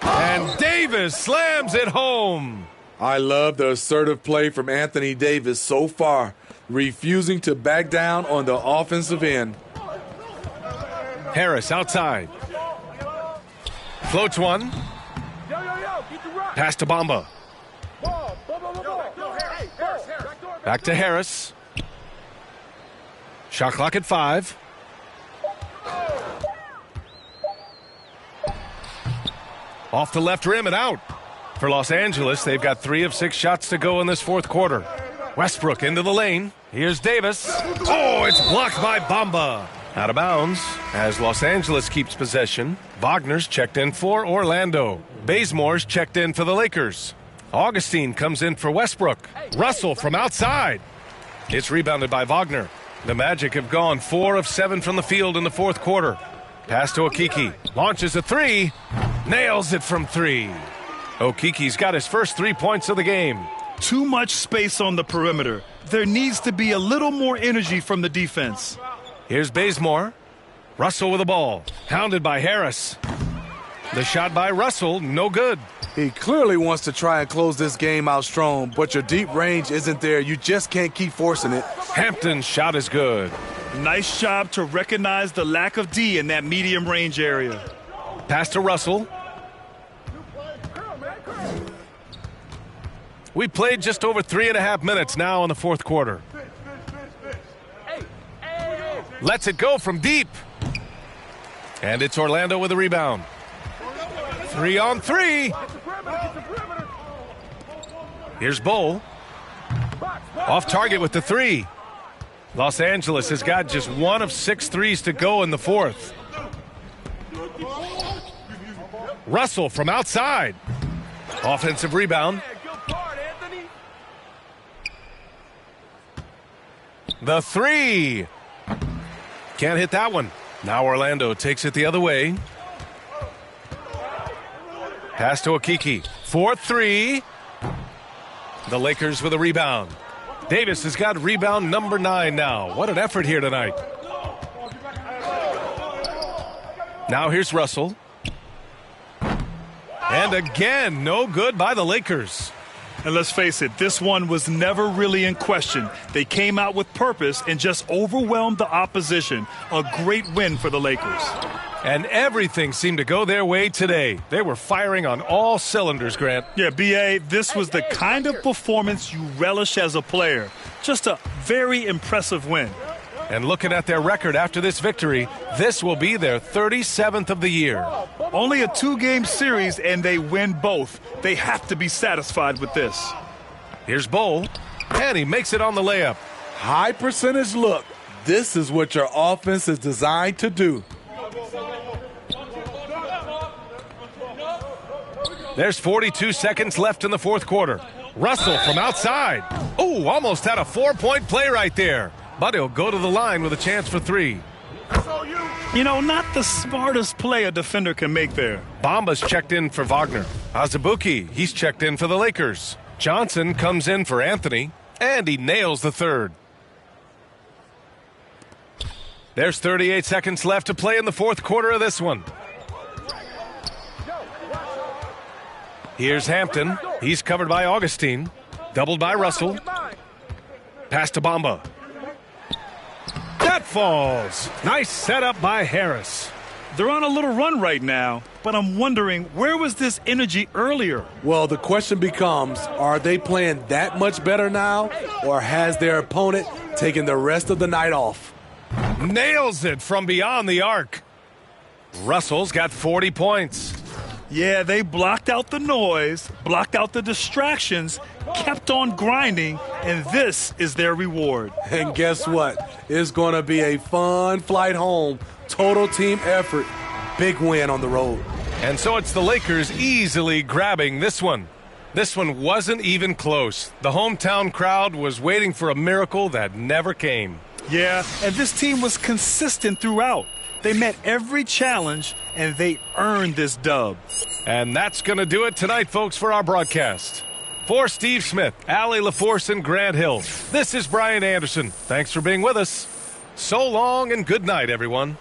And Davis slams it home. I love the assertive play from Anthony Davis so far, refusing to back down on the offensive end. Harris outside. Floats one. Pass to Bamba. Back to Harris. Shot clock at 5. Off the left rim and out. For Los Angeles, they've got 3 of 6 shots to go in this fourth quarter. Westbrook into the lane. Here's Davis. Oh, it's blocked by Bamba. Out of bounds as Los Angeles keeps possession. Wagner's checked in for Orlando. Bazemore's checked in for the Lakers. Augustine comes in for Westbrook. Russell from outside. It's rebounded by Wagner. The Magic have gone 4 of 7 from the field in the fourth quarter. Pass to Okeke. Launches a 3. Nails it from 3. Okeke's got his first 3 points of the game. Too much space on the perimeter. There needs to be a little more energy from the defense. Here's Bazemore. Russell with the ball. Hounded by Harris. The shot by Russell, no good. He clearly wants to try and close this game out strong, but your deep range isn't there. You just can't keep forcing it. Hampton's shot is good. Nice job to recognize the lack of D in that medium range area. Pass to Russell. We played just over 3.5 minutes now in the fourth quarter. Lets it go from deep. And it's Orlando with a rebound. 3-on-3. Here's Bull. Off target with the three. Los Angeles has got just 1 of 6 threes to go in the fourth. Russell from outside. Offensive rebound. The three. Can't hit that one. Now Orlando takes it the other way. Pass to Okeke. 4-3. The Lakers with a rebound. Davis has got rebound number 9 now. What an effort here tonight. Now here's Russell. And again, no good by the Lakers. And let's face it, this one was never really in question. They came out with purpose and just overwhelmed the opposition. A great win for the Lakers. And everything seemed to go their way today. They were firing on all cylinders, Grant. Yeah, B.A., this was the kind of performance you relish as a player. Just a very impressive win. And looking at their record after this victory, this will be their 37th of the year. Only a 2-game series, and they win both. They have to be satisfied with this. Here's Bull, and he makes it on the layup. High percentage look. This is what your offense is designed to do. There's 42 seconds left in the fourth quarter. Russell from outside. Oh, almost had a 4-point play right there. But he'll go to the line with a chance for 3. You know, not the smartest play a defender can make there. Bamba's checked in for Wagner. Azubuike, he's checked in for the Lakers. Johnson comes in for Anthony, and he nails the third. There's 38 seconds left to play in the fourth quarter of this one. Here's Hampton. He's covered by Augustine. Doubled by Russell. Pass to Bamba. That falls. Nice setup by Harris. They're on a little run right now, but I'm wondering, where was this energy earlier? Well, the question becomes, are they playing that much better now, or has their opponent taken the rest of the night off? Nails it from beyond the arc. Russell's got 40 points. Yeah, they blocked out the noise, blocked out the distractions, kept on grinding, and this is their reward. And guess what? It's going to be a fun flight home. Total team effort. Big win on the road. And so it's the Lakers easily grabbing this one. This one wasn't even close. The hometown crowd was waiting for a miracle that never came. Yeah, and this team was consistent throughout. They met every challenge, and they earned this dub. And that's going to do it tonight, folks, for our broadcast. For Steve Smith, Allie LaForce, and Grant Hill, this is Brian Anderson. Thanks for being with us. So long and good night, everyone.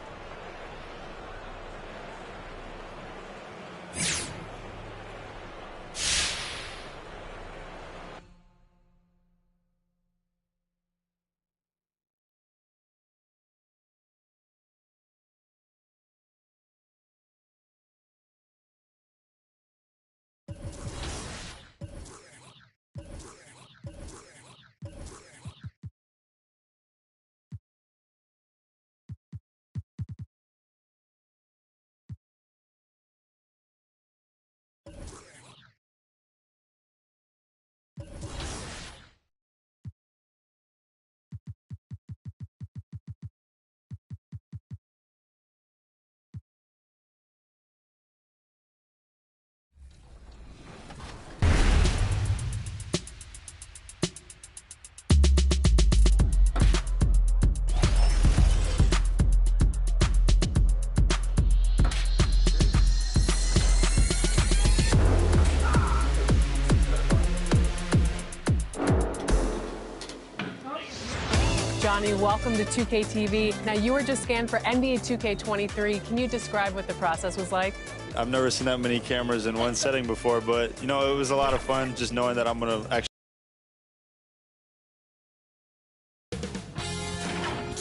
Johnny, welcome to 2K TV. Now, you were just scanned for NBA 2K23. Can you describe what the process was like? I've never seen that many cameras in one setting before, but, you know, it was a lot of fun just knowing that I'm going to actually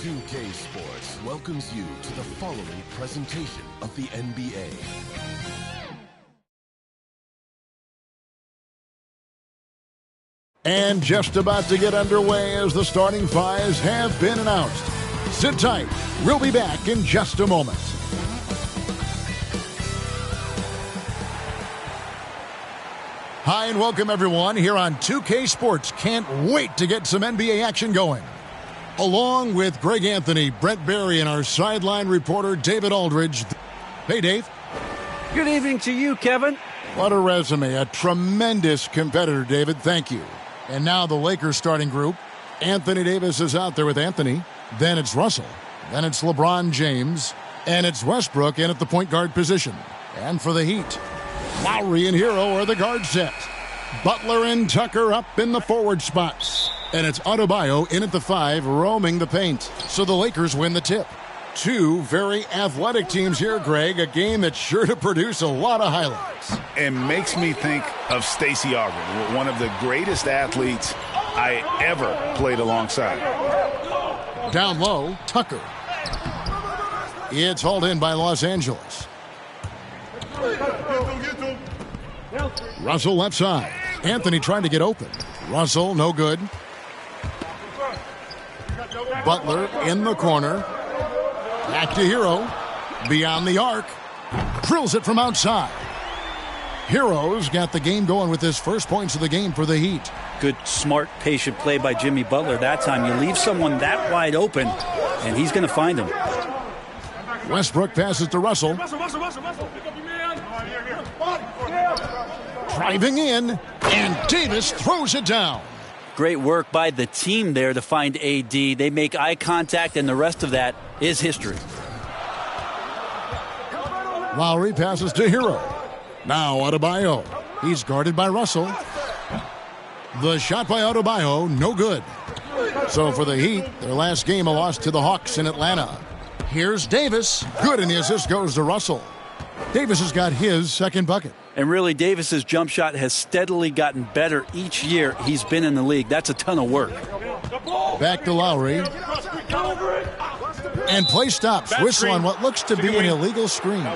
2K Sports welcomes you to the following presentation of the NBA. And just about to get underway as the starting fives have been announced. Sit tight. We'll be back in just a moment. Hi and welcome everyone here on 2K Sports. Can't wait to get some NBA action going. Along with Greg Anthony, Brent Barry, and our sideline reporter David Aldridge. Hey Dave. Good evening to you, Kevin. What a resume. A tremendous competitor, David. Thank you. And now the Lakers starting group. Anthony Davis is out there with Anthony. Then it's Russell. Then it's LeBron James. And it's Westbrook in at the point guard position. And for the Heat, Lowry and Hero are the guard set. Butler and Tucker up in the forward spots. And it's Adebayo in at the 5, roaming the paint. So the Lakers win the tip. Two very athletic teams here, Greg. A game that's sure to produce a lot of highlights. It makes me think of Stacey Augmon, one of the greatest athletes I ever played alongside. Down low, Tucker. It's hauled in by Los Angeles. Russell left side. Anthony trying to get open. Russell, no good. Butler in the corner. Back to Hero. Beyond the arc. Drills it from outside. Hero's got the game going with his first points of the game for the Heat. Good, smart, patient play by Jimmy Butler that time. You leave someone that wide open, and he's going to find him. Westbrook passes to Russell. Driving in, and Davis throws it down. Great work by the team there to find AD. They make eye contact, and the rest of that is history. Lowry passes to Hero. Now Adebayo. He's guarded by Russell. The shot by Adebayo, no good. So for the Heat, their last game a loss to the Hawks in Atlanta. Here's Davis. Good, and the assist goes to Russell. Davis has got his second bucket. And really, Davis's jump shot has steadily gotten better each year he's been in the league. That's a ton of work. Back to Lowry. And play stops. Whistle on what looks to be an illegal screen.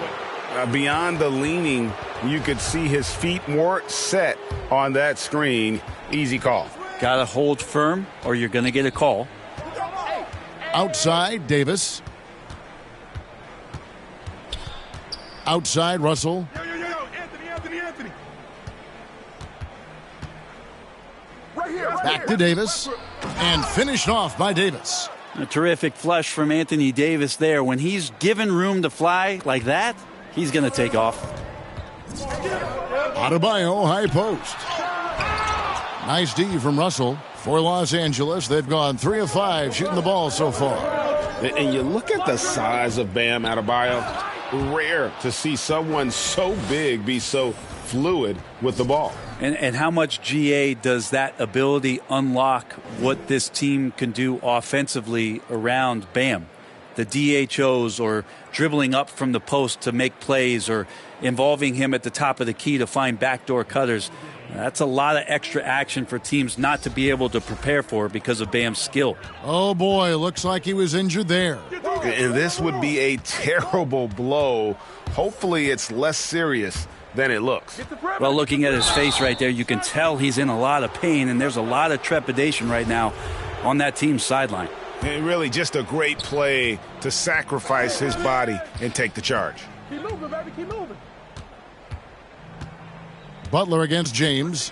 Beyond the leaning, you could see his feet more set on that screen. Easy call. Got to hold firm or you're going to get a call. Outside, Davis. Outside, Russell. Anthony. Back to Davis. And finished off by Davis. A terrific flush from Anthony Davis there. When he's given room to fly like that, he's going to take off. Adebayo, high post. Nice D from Russell. For Los Angeles, they've gone 3 of 5 shooting the ball so far. And you look at the size of Bam Adebayo. Rare to see someone so big be so fluid with the ball. And how much GA does that ability unlock what this team can do offensively around Bam? The DHOs or dribbling up from the post to make plays or involving him at the top of the key to find backdoor cutters. That's a lot of extra action for teams not to be able to prepare for because of Bam's skill. Oh, boy, looks like he was injured there. And this would be a terrible blow. Hopefully it's less serious than it looks. Well, looking at his face right there, you can tell he's in a lot of pain, and there's a lot of trepidation right now on that team's sideline. And really just a great play to sacrifice his body and take the charge. Keep moving, baby, keep moving. Butler against James.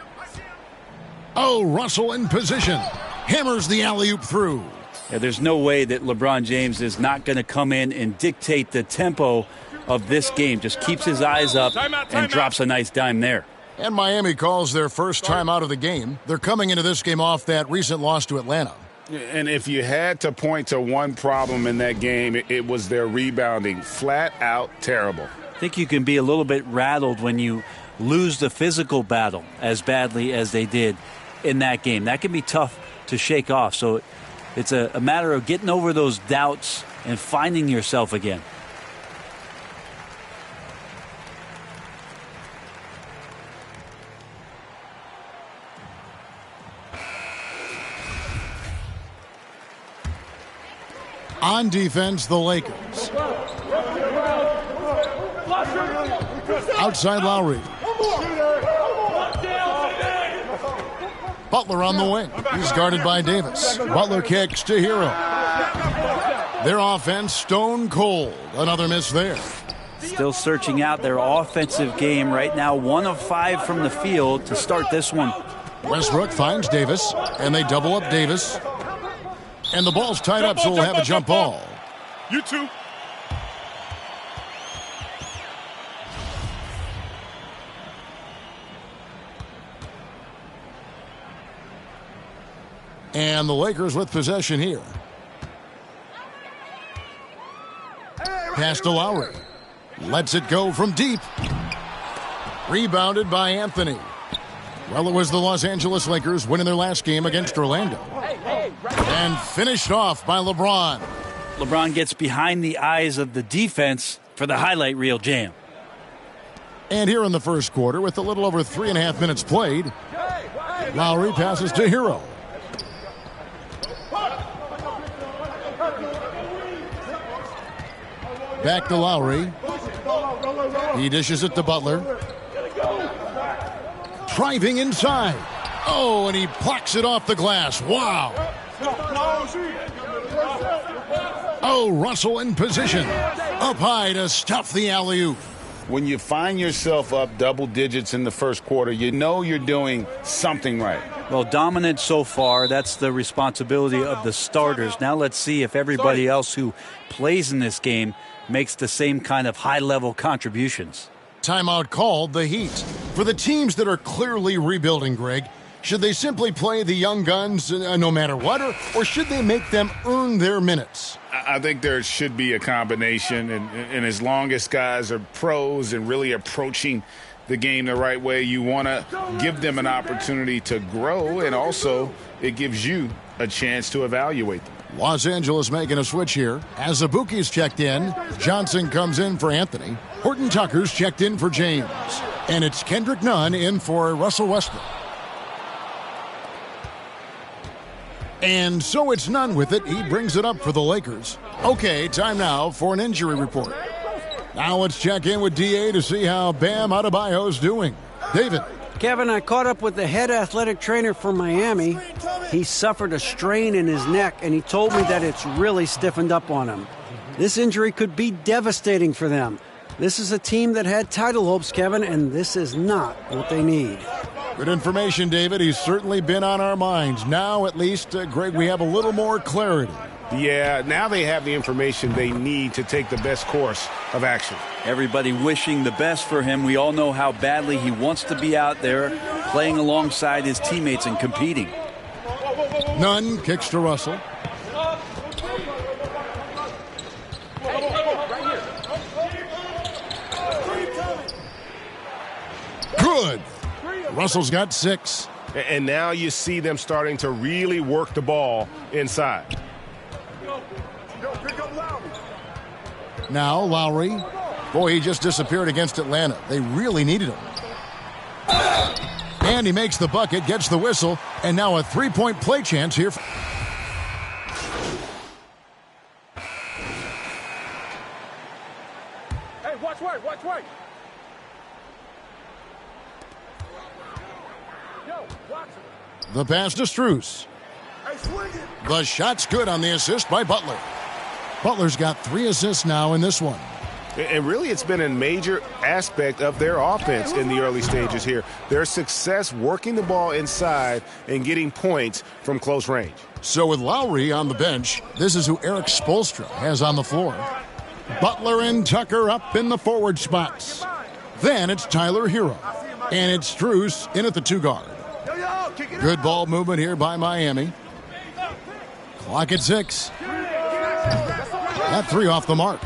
Oh, Russell in position. Hammers the alley-oop through. Yeah, there's no way that LeBron James is not going to come in and dictate the tempo of this game. Just keeps his eyes up and drops a nice dime there. And Miami calls their first time out of the game. They're coming into this game off that recent loss to Atlanta. And if you had to point to one problem in that game, it was their rebounding. Flat out terrible. I think you can be a little bit rattled when you lose the physical battle as badly as they did in that game. That can be tough to shake off. So it's a matter of getting over those doubts and finding yourself again. On defense, the Lakers. Outside Lowry. Butler on the wing. He's guarded by Davis. Butler kicks to Hero. Their offense stone cold. Another miss there. Still searching out their offensive game right now. 1 of 5 from the field to start this one. Westbrook finds Davis, and they double up Davis. And the ball's tied up, so we'll have a jump ball. You too. And the Lakers with possession here. Pass to Lowry. Lets it go from deep. Rebounded by Anthony. Well, it was the Los Angeles Lakers winning their last game against Orlando. And finished off by LeBron. LeBron gets behind the eyes of the defense for the highlight reel jam. And here in the first quarter, with a little over 3.5 minutes played, Lowry passes to Hero. Back to Lowry. He dishes it to Butler. Driving inside. Oh, and he plucks it off the glass. Wow. Oh, Russell in position. Up high to stuff the alley-oop. When you find yourself up double digits in the first quarter, you know you're doing something right. Well, dominant so far. That's the responsibility of the starters. Now let's see if everybody else who plays in this game makes the same kind of high-level contributions. Timeout called the Heat. For the teams that are clearly rebuilding, Greg, should they simply play the young guns no matter what, or should they make them earn their minutes? I think there should be a combination, and as long as guys are pros and really approaching the game the right way, you want to give them an opportunity to grow, and also it gives you a chance to evaluate them. Los Angeles making a switch here. As Azubuike's checked in, Johnson comes in for Anthony. Horton Tucker's checked in for James. And it's Kendrick Nunn in for Russell Westbrook. And so it's Nunn with it. He brings it up for the Lakers. Okay, time now for an injury report. Now let's check in with DA to see how Bam Adebayo's doing. David. Kevin, I caught up with the head athletic trainer for Miami. He suffered a strain in his neck, and he told me that it's really stiffened up on him. This injury could be devastating for them. This is a team that had title hopes, Kevin, and this is not what they need. Good information, David. He's certainly been on our minds. Now, at least, Greg, we have a little more clarity. Yeah, now they have the information they need to take the best course of action. Everybody wishing the best for him. We all know how badly he wants to be out there playing alongside his teammates and competing. Nunn kicks to Russell. Good. Russell's got 6. And now you see them starting to really work the ball inside. Now Lowry. Boy, he just disappeared against Atlanta. They really needed him. And he makes the bucket, gets the whistle, and now a three-point play chance here. Hey, watch right, watch right. Yo, watch it. The pass to Strus. Hey, swing it. The shot's good on the assist by Butler. Butler's got 3 assists now in this one. And really, it's been a major aspect of their offense in the early stages here. Their success working the ball inside and getting points from close range. So with Lowry on the bench, this is who Eric Spoelstra has on the floor. Butler and Tucker up in the forward spots. Then it's Tyler Hero. And it's Strus in at the 2 guard. Good ball movement here by Miami. Clock at 6. That 3 off the mark.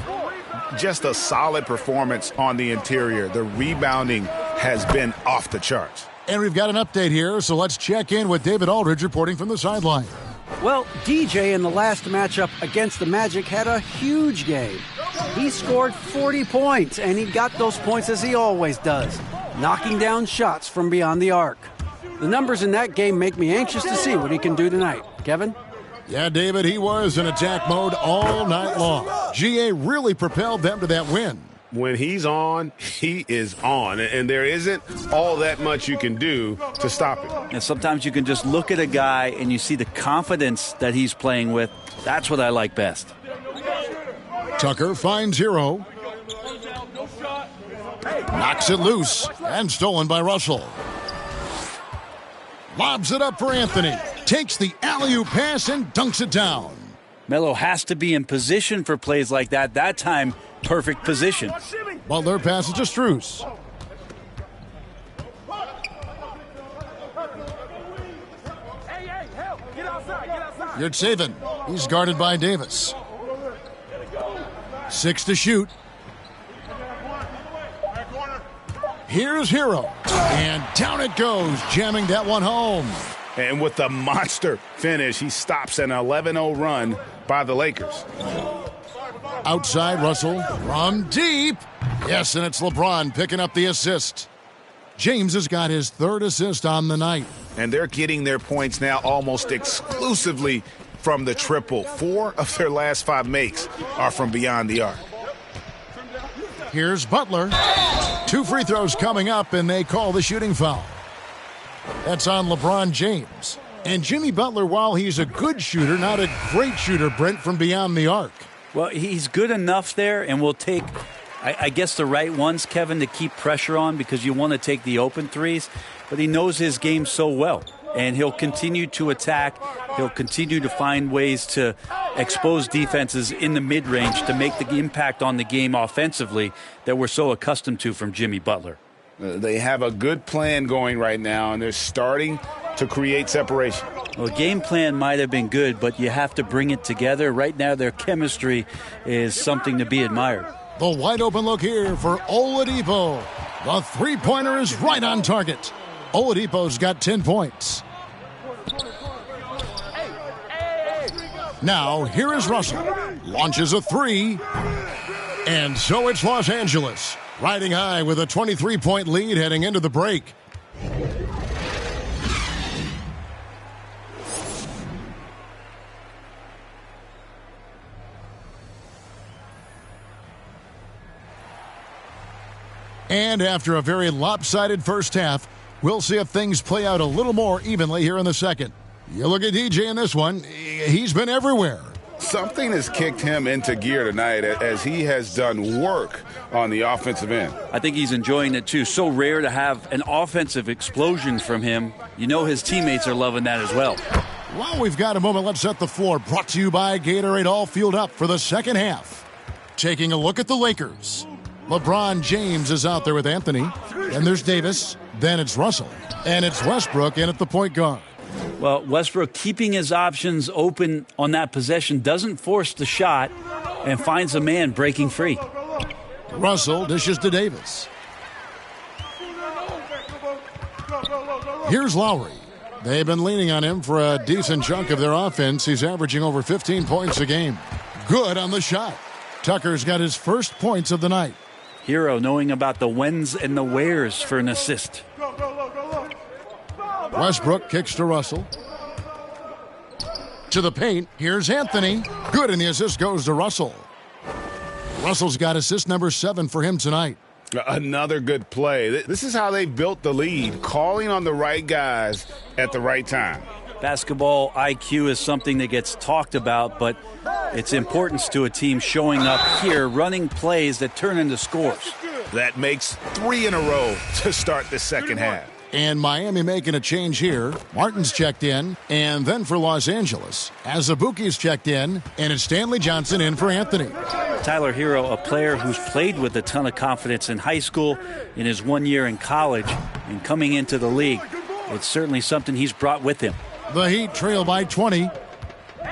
Just a solid performance on the interior. The rebounding has been off the charts. And we've got an update here, so let's check in with David Aldridge reporting from the sideline. Well, DJ in the last matchup against the Magic had a huge game. He scored 40 points, and he got those points as he always does, knocking down shots from beyond the arc. The numbers in that game make me anxious to see what he can do tonight. Kevin? Yeah, David, he was in attack mode all night long. GA really propelled them to that win. When he's on, he is on. And there isn't all that much you can do to stop it. And sometimes you can just look at a guy and you see the confidence that he's playing with. That's what I like best. Tucker finds Hero. Knocks it loose and stolen by Russell. Lobs it up for Anthony. Takes the alley-oop pass and dunks it down. Melo has to be in position for plays like that. That time, perfect position. Butler passes to Strus. Yurtseven. He's guarded by Davis. 6 to shoot. Here's Hero. And down it goes, jamming that one home. And with the monster finish, he stops an 11-0 run by the Lakers. Outside Russell from deep. Yes, and it's LeBron picking up the assist. James has got his 3rd assist on the night. And they're getting their points now almost exclusively from the triple. 4 of their last 5 makes are from beyond the arc. Here's Butler. 2 free throws coming up, and they call the shooting foul. That's on LeBron James. And Jimmy Butler, while he's a good shooter, not a great shooter, Brent, from beyond the arc. Well, he's good enough there, and will take, I guess, the right ones, Kevin, to keep pressure on because you want to take the open threes. But he knows his game so well, and he'll continue to attack. He'll continue to find ways to expose defenses in the mid-range to make the impact on the game offensively that we're so accustomed to from Jimmy Butler. They have a good plan going right now, and they're starting to create separation. Well, game plan might have been good, but you have to bring it together. Right now, their chemistry is something to be admired. The wide open look here for Oladipo. The three-pointer is right on target. Oladipo's got 10 points. Now, here is Russell. Launches a 3. And so it's Los Angeles, riding high with a 23-point lead heading into the break. And after a very lopsided first half, we'll see if things play out a little more evenly here in the second. You look at DJ in this one, he's been everywhere. Something has kicked him into gear tonight as he has done work on the offensive end. I think he's enjoying it too. So rare to have an offensive explosion from him. You know his teammates are loving that as well. Well, we've got a moment. Let's set the floor. Brought to you by Gatorade, all fueled up for the second half. Taking a look at the Lakers. LeBron James is out there with Anthony. Then there's Davis. Then it's Russell. And it's Westbrook in at the point guard. Well, Westbrook keeping his options open on that possession, doesn't force the shot, and finds a man breaking free. Russell dishes to Davis. Here's Lowry. They've been leaning on him for a decent chunk of their offense. He's averaging over 15 points a game. Good on the shot. Tucker's got his first points of the night. Hero knowing about the whens and the wheres for an assist. Westbrook kicks to Russell. To the paint. Here's Anthony. Good, and the assist goes to Russell. Russell's got assist number 7 for him tonight. Another good play. This is how they built the lead, calling on the right guys at the right time. Basketball IQ is something that gets talked about, but its importance to a team showing up here, running plays that turn into scores. That makes 3 in a row to start the second half. And Miami making a change here. Martin's checked in. And then for Los Angeles, Azubuike's checked in. And it's Stanley Johnson in for Anthony. Tyler Hero, a player who's played with a ton of confidence in high school, in his 1 year in college, and coming into the league. It's certainly something he's brought with him. The Heat trail by 20.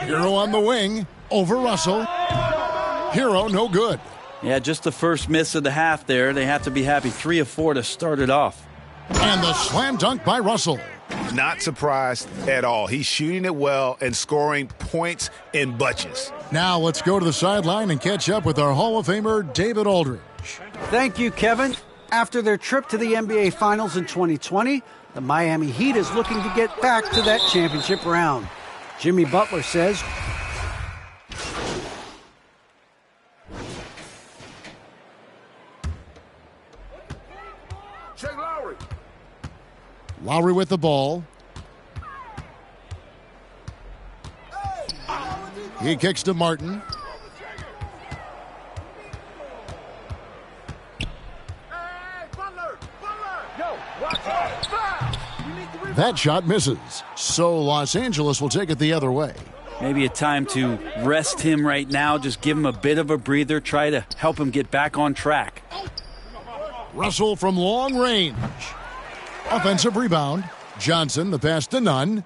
Hero on the wing. Over Russell. Hero no good. Yeah, just the first miss of the half there. They have to be happy. 3 of 4 to start it off. And the slam dunk by Russell. Not surprised at all. He's shooting it well and scoring points in bunches. Now let's go to the sideline and catch up with our Hall of Famer, David Aldridge. Thank you, Kevin. After their trip to the NBA Finals in 2020, the Miami Heat is looking to get back to that championship round. Jimmy Butler says, Check Lowry. Lowry with the ball. He kicks to Martin. That shot misses. So Los Angeles will take it the other way. Maybe a time to rest him right now. Just give him a bit of a breather. Try to help him get back on track. Russell from long range. Offensive rebound. Johnson, the pass to Nunn.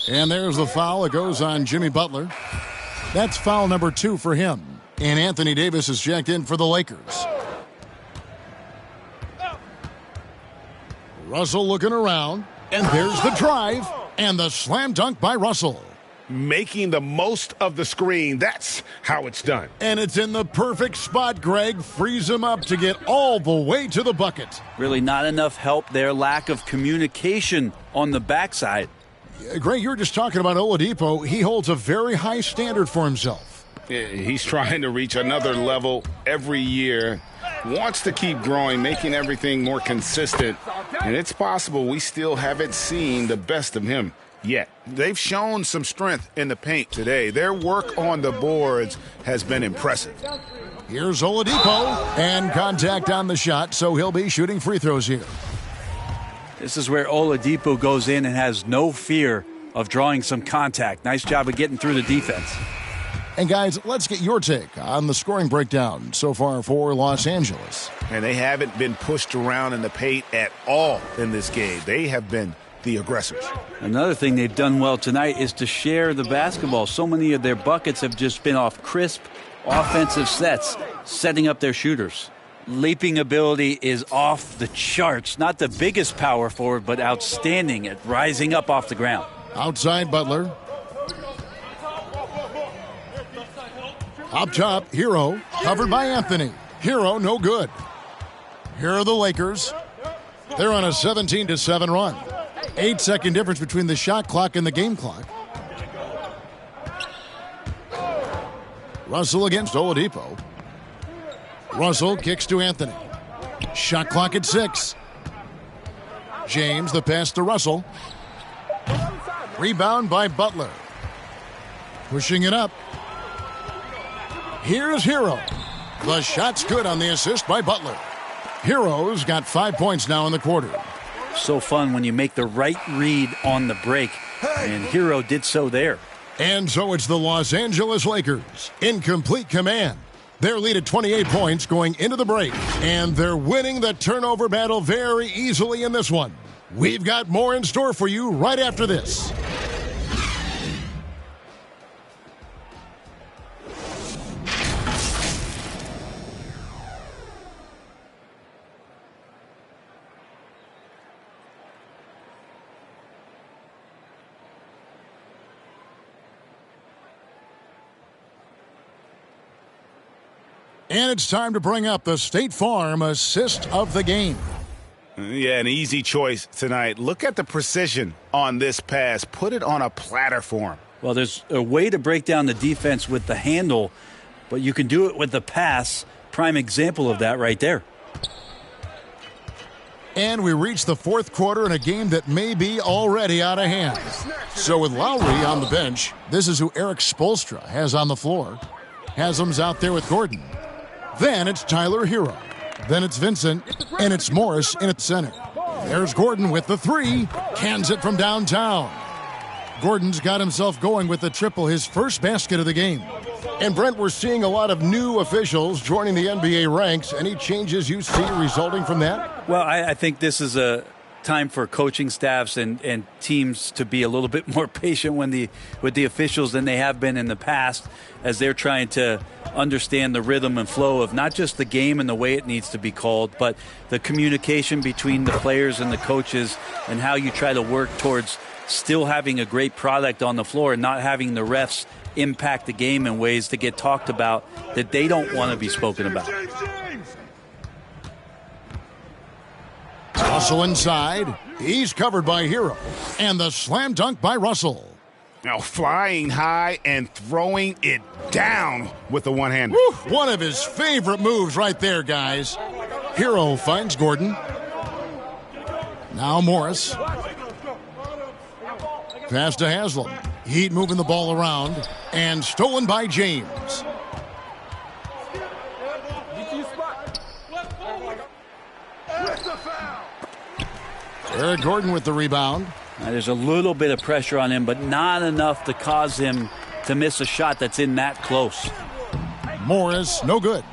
And there's the foul. It goes on Jimmy Butler. That's foul number 2 for him. And Anthony Davis is checked in for the Lakers. Russell looking around. And there's the drive. And the slam dunk by Russell. Making the most of the screen. That's how it's done. And it's in the perfect spot, Greg. Frees him up to get all the way to the bucket. Really not enough help there. Lack of communication on the backside. Greg, you were just talking about Oladipo. He holds a very high standard for himself. He's trying to reach another level every year. Wants to keep growing, making everything more consistent. And it's possible we still haven't seen the best of him yet. They've shown some strength in the paint today. Their work on the boards has been impressive. Here's Oladipo, and contact on the shot, so he'll be shooting free throws here. This is where Oladipo goes in and has no fear of drawing some contact. Nice job of getting through the defense. And guys, let's get your take on the scoring breakdown so far for Los Angeles. And they haven't been pushed around in the paint at all in this game. They have been the aggressors. Another thing they've done well tonight is to share the basketball. So many of their buckets have just been off crisp offensive sets, setting up their shooters. Leaping ability is off the charts. Not the biggest power forward, but outstanding at rising up off the ground. Outside Butler. Up top, Hero, covered by Anthony. Hero, no good. Here are the Lakers. They're on a 17-7 run. 8-second difference between the shot clock and the game clock. Russell against Oladipo. Russell kicks to Anthony. Shot clock at 6. James, the pass to Russell. Rebound by Butler. Pushing it up. Here's Hero. The shot's good on the assist by Butler. Hero's got 5 points now in the quarter. So fun when you make the right read on the break. And Hero did so there. And so it's the Los Angeles Lakers in complete command. Their lead at 28 points going into the break. And they're winning the turnover battle very easily in this one. We've got more in store for you right after this. And it's time to bring up the State Farm assist of the game. Yeah, an easy choice tonight. Look at the precision on this pass. Put it on a platter for him. Well, there's a way to break down the defense with the handle, but you can do it with the pass. Prime example of that right there. And we reach the fourth quarter in a game that may be already out of hand. So with Lowry on the bench, this is who Eric Spoelstra has on the floor. Haslam's out there with Gordon. Then it's Tyler Hero. Then it's Vincent, and it's Morris in at center. There's Gordon with the 3. Cans it from downtown. Gordon's got himself going with the triple, his first basket of the game. And Brent, we're seeing a lot of new officials joining the NBA ranks. Any changes you see resulting from that? Well, I think this is a time for coaching staffs and teams to be a little bit more patient with the officials than they have been in the past, as they're trying to understand the rhythm and flow of not just the game and the way it needs to be called, but the communication between the players and the coaches, and how you try to work towards still having a great product on the floor and not having the refs impact the game in ways to get talked about that they don't want to be spoken about. Russell inside. He's covered by Hero. And the slam dunk by Russell. Now flying high and throwing it down with the one-hander. One of his favorite moves right there, guys. Hero finds Gordon. Now Morris. Pass to Haslam. Heat moving the ball around. And stolen by James. Eric Gordon with the rebound. There's a little bit of pressure on him, but not enough to cause him to miss a shot that's in that close. Morris, no good.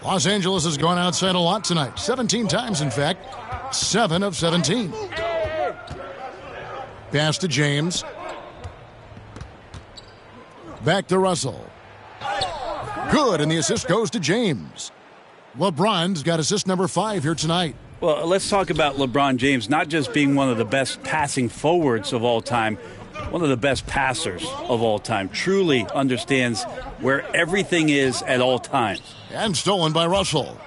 Los Angeles has gone outside a lot tonight. 17 times, in fact. 7 of 17. Pass to James. Back to Russell. Good, and the assist goes to James. LeBron's got assist number 5 here tonight. Well, let's talk about LeBron James, not just being one of the best passing forwards of all time, one of the best passers of all time. Truly understands where everything is at all times. And stolen by Russell.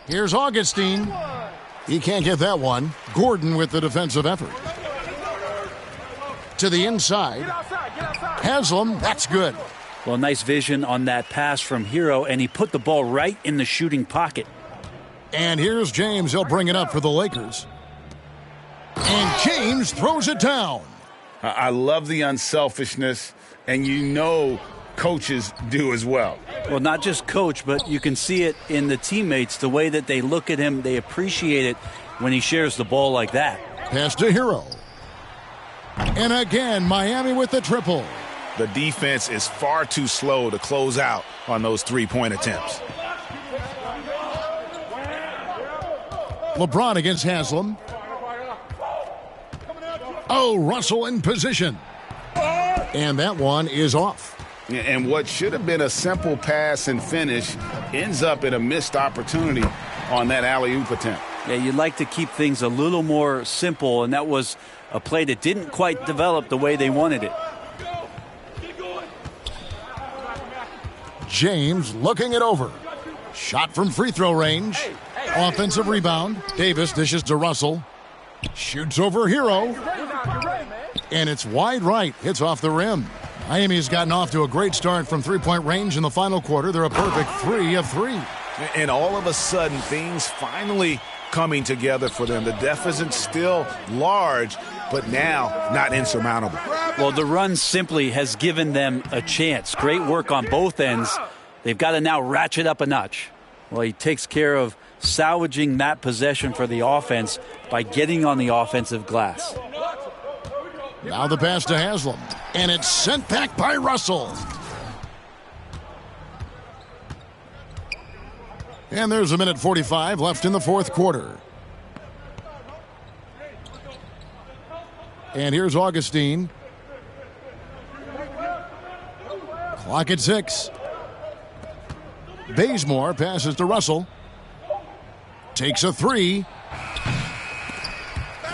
Here's Augustine. He can't get that one. Gordon with the defensive effort. To the inside. Haslam, that's good. Well, nice vision on that pass from Hero, and he put the ball right in the shooting pocket. And here's James. He'll bring it up for the Lakers. And James throws it down. I love the unselfishness, and you know coaches do as well. Well, not just coach, but you can see it in the teammates, the way that they look at him. They appreciate it when he shares the ball like that. Pass to Hero. And again, Miami with the triple. The defense is far too slow to close out on those three-point attempts. LeBron against Haslam. Oh, Russell in position. And that one is off. And what should have been a simple pass and finish ends up in a missed opportunity on that alley-oop attempt. Yeah, you'd like to keep things a little more simple, and that was a play that didn't quite develop the way they wanted it. James looking it over. Shot from free throw range. Offensive rebound. Davis dishes to Russell. Shoots over Hero. And it's wide right. Hits off the rim. Miami's gotten off to a great start from three-point range in the final quarter. They're a perfect 3 of 3. And all of a sudden, things finally coming together for them. The deficit's still large, but now not insurmountable. Well, the run simply has given them a chance. Great work on both ends. They've got to now ratchet up a notch. Well, he takes care of salvaging that possession for the offense by getting on the offensive glass. Now the pass to Haslam. And it's sent back by Russell. And there's a minute 45 left in the fourth quarter. And here's Augustine. Clock at 6. Bazemore passes to Russell. Takes a 3.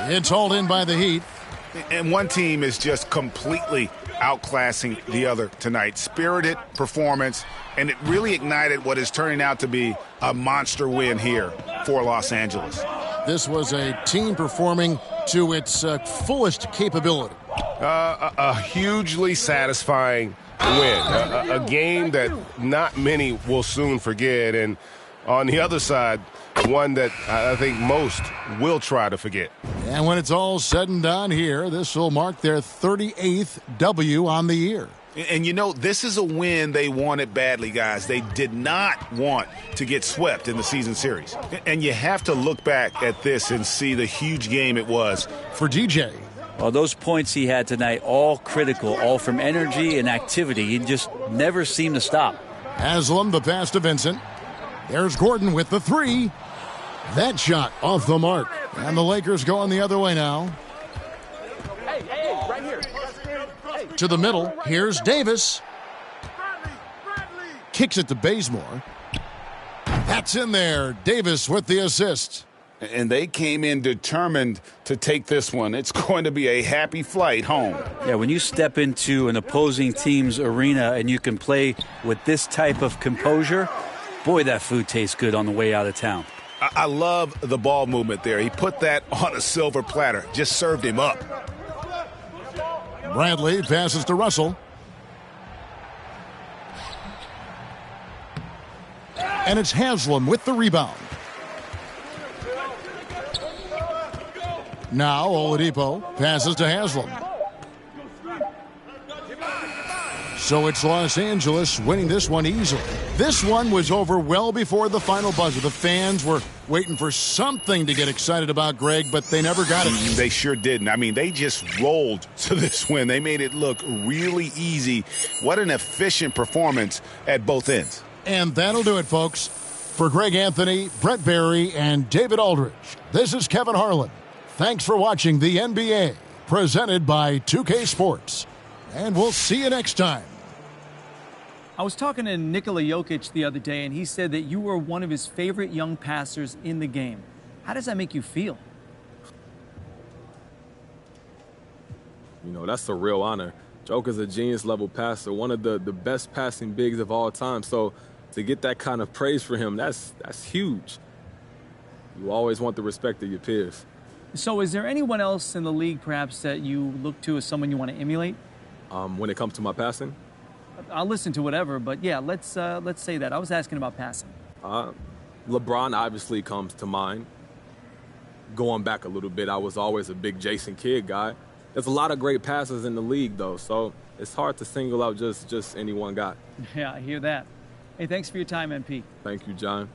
It's hauled in by the Heat. And one team is just completely outclassing the other tonight. Spirited performance, and it really ignited what is turning out to be a monster win here for Los Angeles. This was a team performing to its fullest capability. A hugely satisfying win. A game that not many will soon forget. And on the other side, one that I think most will try to forget. And when it's all said and done here, this will mark their 38th W on the year. And you know, this is a win they wanted badly, guys. They did not want to get swept in the season series. And you have to look back at this and see the huge game it was for DJ. Well, those points he had tonight, all critical, all from energy and activity. He just never seemed to stop. Haslam, the pass to Vincent. There's Gordon with the 3. That shot off the mark. And the Lakers going the other way now. Hey, right here. To the middle. Here's Davis. Kicks it to Bazemore. That's in there. Davis with the assist. And they came in determined to take this one. It's going to be a happy flight home. Yeah, when you step into an opposing team's arena and you can play with this type of composure, Boy, that food tastes good on the way out of town. I love the ball movement there. He put that on a silver platter, just served him up. Bradley passes to Russell. And it's Haslam with the rebound. Now Oladipo passes to Haslam. So it's Los Angeles winning this one easily. This one was over well before the final buzzer. The fans were waiting for something to get excited about, Greg, but they never got it. They sure didn't. I mean, they just rolled to this win. They made it look really easy. What an efficient performance at both ends. And that'll do it, folks. For Greg Anthony, Brett Barry, and David Aldridge, this is Kevin Harlan. Thanks for watching the NBA, presented by 2K Sports. And we'll see you next time. I was talking to Nikola Jokic the other day, and he said that you were one of his favorite young passers in the game. How does that make you feel? You know, that's a real honor. Joker's a genius-level passer, one of the best passing bigs of all time. So to get that kind of praise for him, that's huge. You always want the respect of your peers. So is there anyone else in the league, perhaps, that you look to as someone you want to emulate? When it comes to my passing? I'll listen to whatever, but yeah, let's say that. I was asking about passing. LeBron obviously comes to mind. Going back a little bit, I was always a big Jason Kidd guy. There's a lot of great passers in the league, though, so it's hard to single out just any one guy. Yeah, I hear that. Hey, thanks for your time, MP. Thank you, John.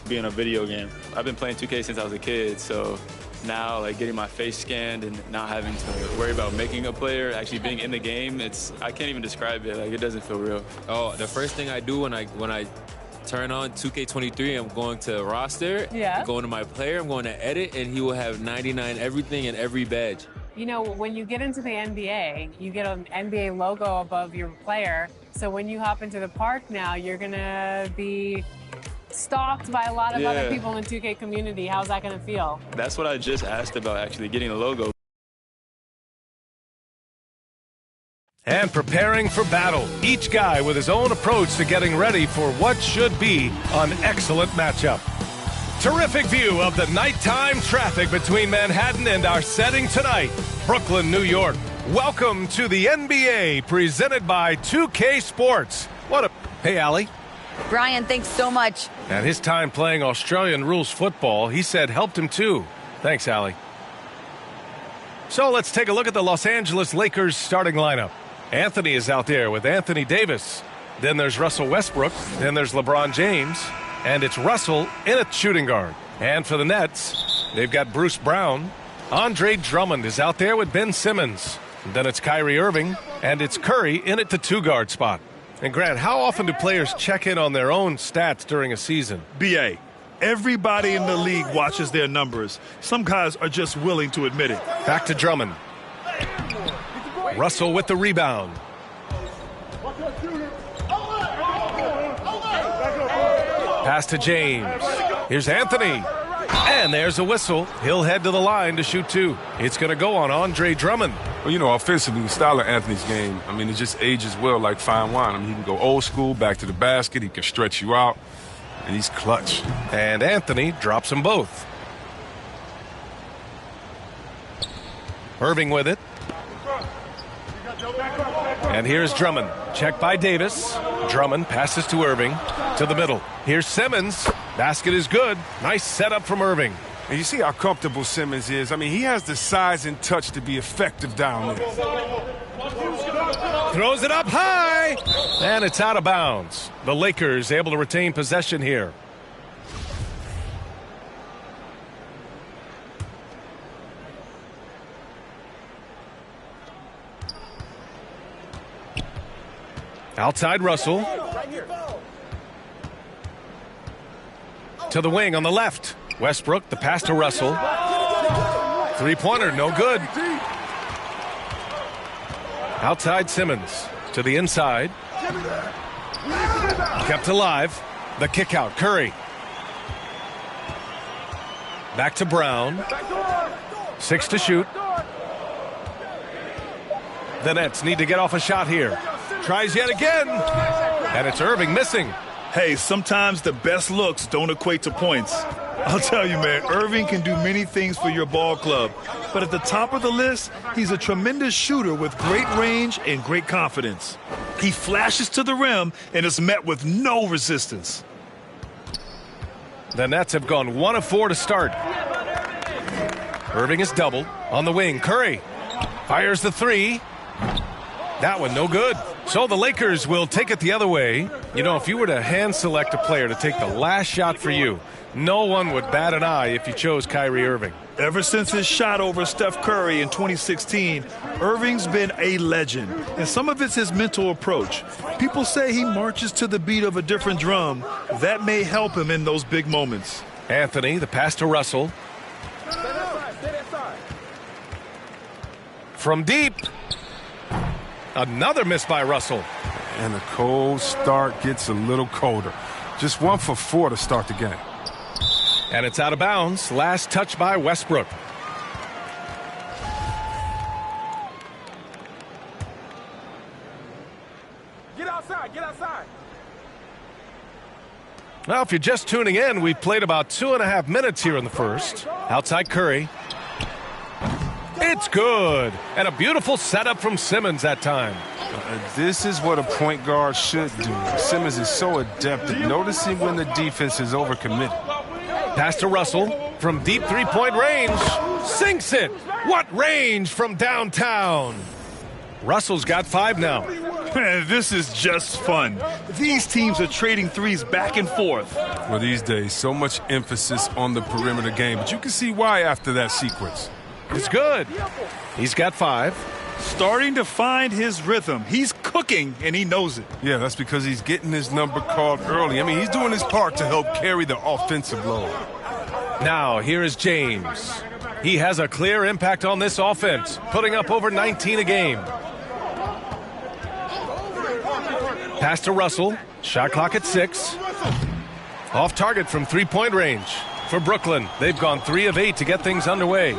being a video game. I've been playing 2K since I was a kid, so now like getting my face scanned and not having to worry about making a player, actually being in the game, I can't even describe it. Like, it doesn't feel real. Oh, the first thing I do when I turn on 2K23, I'm going to roster, Yeah. I'm going to my player, I'm going to edit, and he will have 99 everything and every badge. You know, when you get into the NBA, you get an NBA logo above your player. So when you hop into the park now, you're going to be stalked by a lot of other people in the 2K community. How's that going to feel? That's what I just asked about, actually, getting a logo. And preparing for battle. Each guy with his own approach to getting ready for what should be an excellent matchup. Terrific view of the nighttime traffic between Manhattan and our setting tonight, Brooklyn, New York. Welcome to the NBA, presented by 2K Sports. Hey, Allie. Brian, thanks so much. And his time playing Australian rules football, he said, helped him too. Thanks, Allie. So let's take a look at the Los Angeles Lakers starting lineup. Anthony is out there with Anthony Davis. Then there's Russell Westbrook. Then there's LeBron James. And it's Russell in at shooting guard. And for the Nets, they've got Bruce Brown. Andre Drummond is out there with Ben Simmons. And then it's Kyrie Irving. And it's Curry in at the two-guard spot. And Grant, how often do players check in on their own stats during a season? BA, everybody in the league watches their numbers. Some guys are just willing to admit it. Back to Drummond. Russell with the rebound. Pass to James. Here's Anthony. And there's a whistle. He'll head to the line to shoot two. It's going to go on Andre Drummond. Well, you know, offensively, the style of Anthony's game, I mean, it just ages well like fine wine. I mean, he can go old school, back to the basket. He can stretch you out, and he's clutch. And Anthony drops them both. Irving with it. And here's Drummond. Checked by Davis. Drummond passes to Irving. To the middle. Here's Simmons. Basket is good. Nice setup from Irving. And you see how comfortable Simmons is. I mean, he has the size and touch to be effective down there. Throws it up high. And it's out of bounds. The Lakers able to retain possession here. Outside Russell. To the wing on the left. Westbrook, the pass to Russell. Three-pointer, no good. Outside Simmons. To the inside. Kept alive. The kick out, Curry. Back to Brown. 6 to shoot. The Nets need to get off a shot here. Tries yet again. And it's Irving missing. Hey, sometimes the best looks don't equate to points. I'll tell you, man, Irving can do many things for your ball club. But at the top of the list, he's a tremendous shooter with great range and great confidence. He flashes to the rim and is met with no resistance. The Nets have gone 1 of 4 to start. Irving is doubled. On the wing, Curry fires the three. That one no good. So the Lakers will take it the other way. You know, if you were to hand select a player to take the last shot for you, no one would bat an eye if you chose Kyrie Irving. Ever since his shot over Steph Curry in 2016, Irving's been a legend. And some of it's his mental approach. People say he marches to the beat of a different drum. That may help him in those big moments. Anthony, the pass to Russell. From deep. Another miss by Russell. And the cold start gets a little colder. Just 1 for 4 to start the game. And it's out of bounds. Last touch by Westbrook. Get outside, get outside. Well, if you're just tuning in, we've played about 2.5 minutes here in the first. Outside Curry. It's good. And a beautiful setup from Simmons that time. This is what a point guard should do. Simmons is so adept at noticing when the defense is overcommitted. Pass to Russell from deep three-point range. Sinks it. What range from downtown? Russell's got 5 now. This is just fun. These teams are trading threes back and forth. Well, these days, so much emphasis on the perimeter game, but you can see why after that sequence. It's good. He's got 5. Starting to find his rhythm. He's cooking, and he knows it. Yeah, that's because he's getting his number called early. I mean, he's doing his part to help carry the offensive load. Now, here is James. He has a clear impact on this offense, putting up over 19 a game. Pass to Russell. Shot clock at 6. Off target from three-point range. For Brooklyn, they've gone 3 of 8 to get things underway.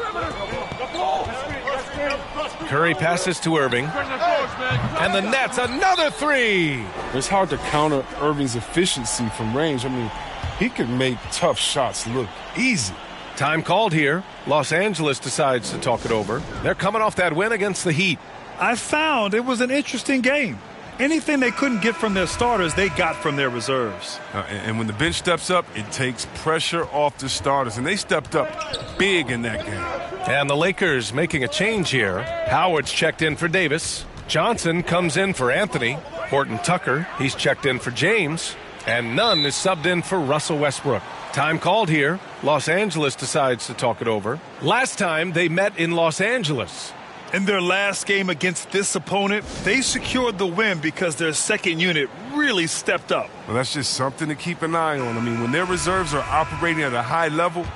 Curry passes to Irving. And the Nets, another 3. It's hard to counter Irving's efficiency from range. I mean, he could make tough shots look easy. Time called here. Los Angeles decides to talk it over. They're coming off that win against the Heat. I found it was an interesting game. Anything they couldn't get from their starters, they got from their reserves. And when the bench steps up, it takes pressure off the starters. And they stepped up big in that game. And the Lakers making a change here. Howard's checked in for Davis. Johnson comes in for Anthony. Horton Tucker, he's checked in for James. And Nunn is subbed in for Russell Westbrook. Time called here. Los Angeles decides to talk it over. Last time they met in Los Angeles. In their last game against this opponent, they secured the win because their second unit really stepped up. Well, that's just something to keep an eye on. I mean, when their reserves are operating at a high level,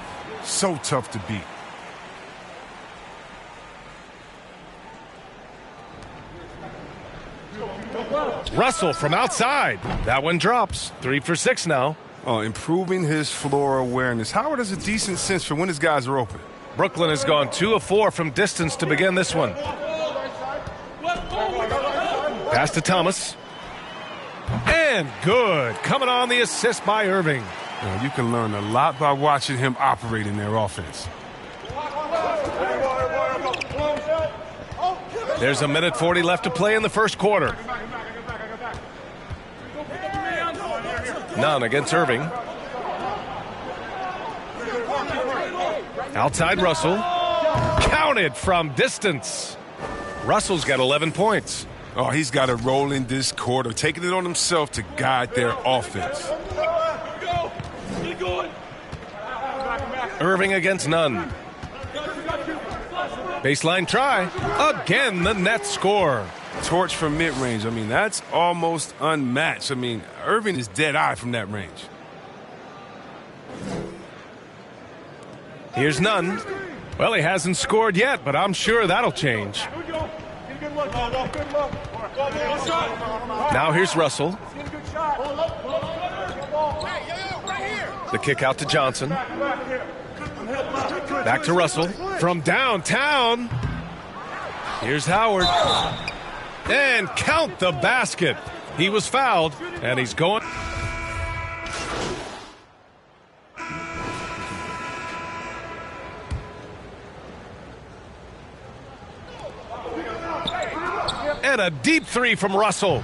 so tough to beat. Russell from outside. That one drops. 3 for 6 now. Oh, improving his floor awareness. Howard has a decent sense for when his guys are open. Brooklyn has gone 2 of 4 from distance to begin this one. Pass to Thomas. And good. Coming on the assist by Irving. You can learn a lot by watching him operate in their offense. There's a minute 40 left to play in the first quarter. Nunn against Irving. Outside Russell. Counted from distance. Russell's got 11 points. Oh, he's got a role in this quarter, taking it on himself to guide their offense. Irving against Nunn. Baseline try. Again, the Nets score. Torch from mid-range. I mean, that's almost unmatched. I mean, Irving is dead-eye from that range. Here's Nunn. Well, he hasn't scored yet, but I'm sure that'll change. Now here's Russell. The kick out to Johnson. Back to Russell. From downtown. Here's Howard. And count the basket. He was fouled, and he's going. And a deep 3 from Russell.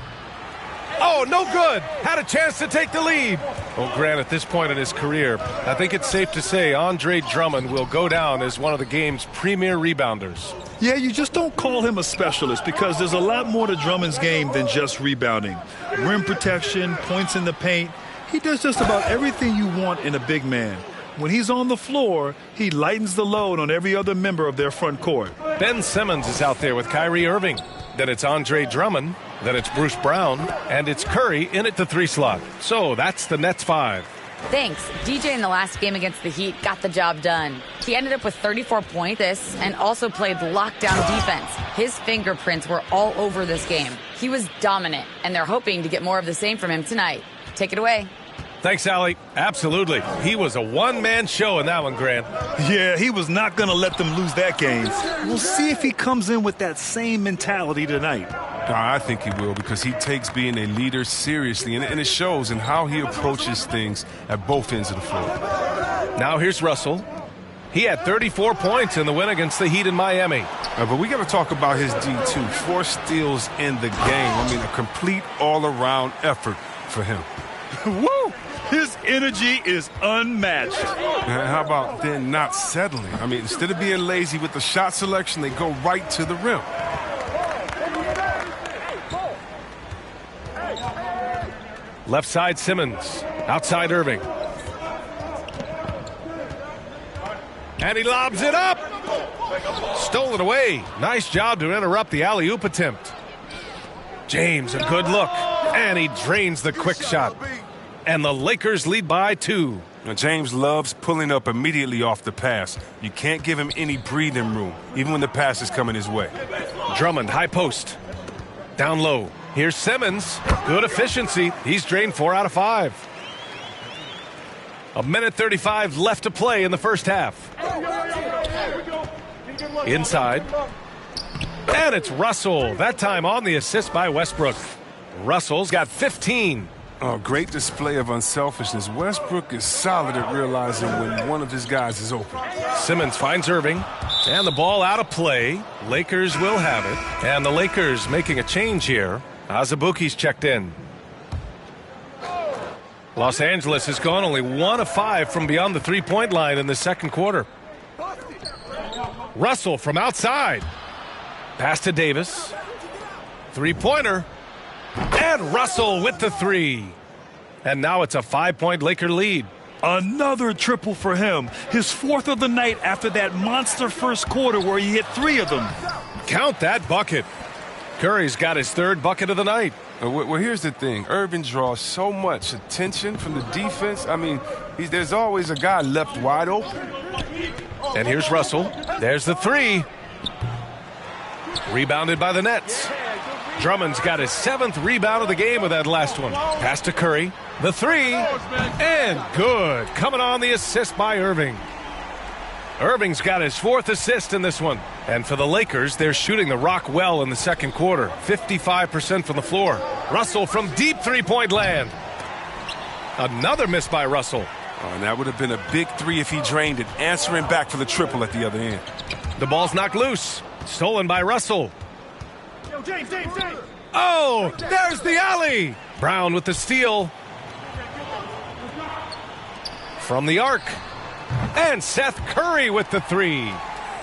Oh, no good. Had a chance to take the lead. Well, Grant, at this point in his career, I think it's safe to say Andre Drummond will go down as one of the game's premier rebounders. Yeah, you just don't call him a specialist because there's a lot more to Drummond's game than just rebounding. Rim protection, points in the paint. He does just about everything you want in a big man. When he's on the floor, he lightens the load on every other member of their front court. Ben Simmons is out there with Kyrie Irving. Then it's Andre Drummond. Then it's Bruce Brown. And it's Curry in at the 3 slot. So that's the Nets 5. Thanks. DJ in the last game against the Heat got the job done. He ended up with 34 points and also played lockdown defense. His fingerprints were all over this game. He was dominant, and they're hoping to get more of the same from him tonight. Take it away. Thanks, Allie. Absolutely. He was a one-man show in that one, Grant. Yeah, he was not going to let them lose that game. We'll see if he comes in with that same mentality tonight. I think he will because he takes being a leader seriously, and it shows in how he approaches things at both ends of the floor. Now here's Russell. He had 34 points in the win against the Heat in Miami. But we got to talk about his D2. 4 steals in the game. I mean, a complete all-around effort for him. Woo! His energy is unmatched. How about then not settling? I mean, instead of being lazy with the shot selection, they go right to the rim. Left side, Simmons. Outside, Irving. And he lobs it up. Stolen away. Nice job to interrupt the alley-oop attempt. James, a good look. And he drains the quick shot. And the Lakers lead by 2. Now, James loves pulling up immediately off the pass. You can't give him any breathing room, even when the pass is coming his way. Drummond, high post. Down low. Here's Simmons. Good efficiency. He's drained 4 out of 5. A minute 35 left to play in the first half. Inside. And it's Russell. That time on the assist by Westbrook. Russell's got 15. Oh, great display of unselfishness. Westbrook is solid at realizing when one of his guys is open. Simmons finds Irving. And the ball out of play. Lakers will have it. And the Lakers making a change here. Azubuike's checked in. Los Angeles has gone only 1 of 5 from beyond the three-point line in the second quarter. Russell from outside. Pass to Davis. Three-pointer. And Russell with the 3. And now it's a 5-point Laker lead. Another triple for him. His 4th of the night after that monster first quarter where he hit 3 of them. Count that bucket. Curry's got his 3rd bucket of the night. Well, here's the thing. Irving draws so much attention from the defense. I mean, there's always a guy left wide open. And here's Russell. There's the 3. Rebounded by the Nets. Drummond's got his 7th rebound of the game with that last one. Pass to Curry. The 3. And good. Coming on the assist by Irving. Irving's got his 4th assist in this one. And for the Lakers, they're shooting the rock well in the second quarter. 55% from the floor. Russell from deep three-point land. Another miss by Russell. Oh, and that would have been a big 3 if he drained it. Answering back for the triple at the other end. The ball's knocked loose. Stolen by Russell. Yo, James. Oh, there's the alley. Brown with the steal. From the arc. And Seth Curry with the 3.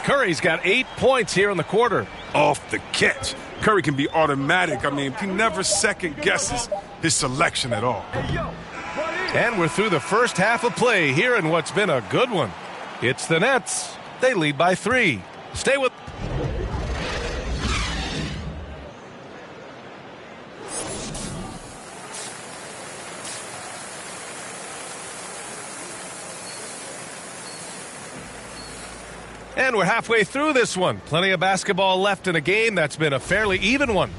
Curry's got 8 points here in the quarter. Off the catch. Curry can be automatic. I mean, he never second guesses his selection at all. And we're through the first half of play here in what's been a good one. It's the Nets. They lead by 3. Stay with... And we're halfway through this one. Plenty of basketball left in a game that's been a fairly even one.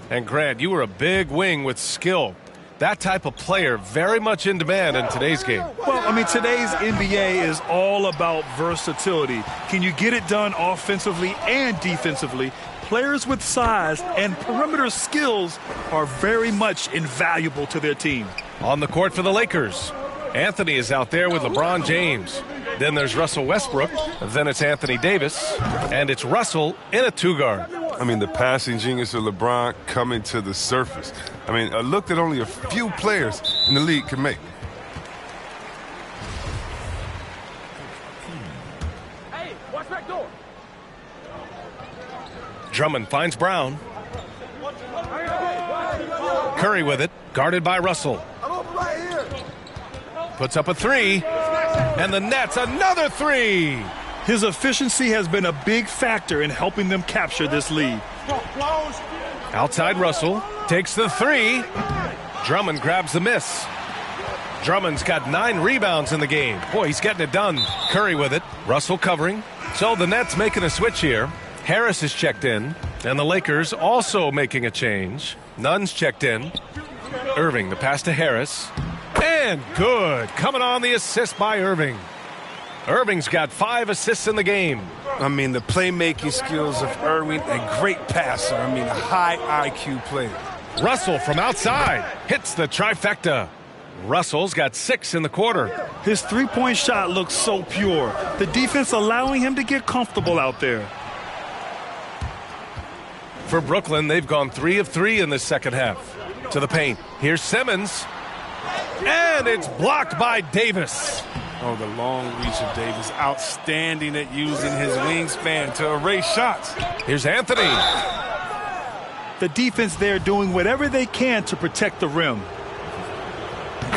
And Grant, you were a big wing with skill. That type of player very much in demand in today's game. Well, I mean, today's NBA is all about versatility. Can you get it done offensively and defensively? Players with size and perimeter skills are very much invaluable to their team. On the court for the Lakers, Anthony is out there with LeBron James. Then there's Russell Westbrook. Then it's Anthony Davis. And it's Russell in a 2-guard. I mean, the passing genius of LeBron coming to the surface. I mean, a look that only a few players in the league can make. Hey, watch back door. Drummond finds Brown. Curry with it, guarded by Russell. Puts up a 3. And the Nets, another 3. His efficiency has been a big factor in helping them capture this lead. Outside Russell, takes the 3. Drummond grabs the miss. Drummond's got 9 rebounds in the game. Boy, he's getting it done. Curry with it. Russell covering. So the Nets making a switch here. Harris is checked in. And the Lakers also making a change. Nunn's checked in. Irving, the pass to Harris. And good. Coming on the assist by Irving. Irving's got 5 assists in the game. I mean, the playmaking skills of Irving, a great passer. I mean, a high IQ player. Russell from outside hits the trifecta. Russell's got 6 in the quarter. His three-point shot looks so pure. The defense allowing him to get comfortable out there. For Brooklyn, they've gone 3 of 3 in this second half. To the paint. Here's Simmons. And it's blocked by Davis. Oh, the long reach of Davis. Outstanding at using his wingspan to erase shots. Here's Anthony. The defense there doing whatever they can to protect the rim.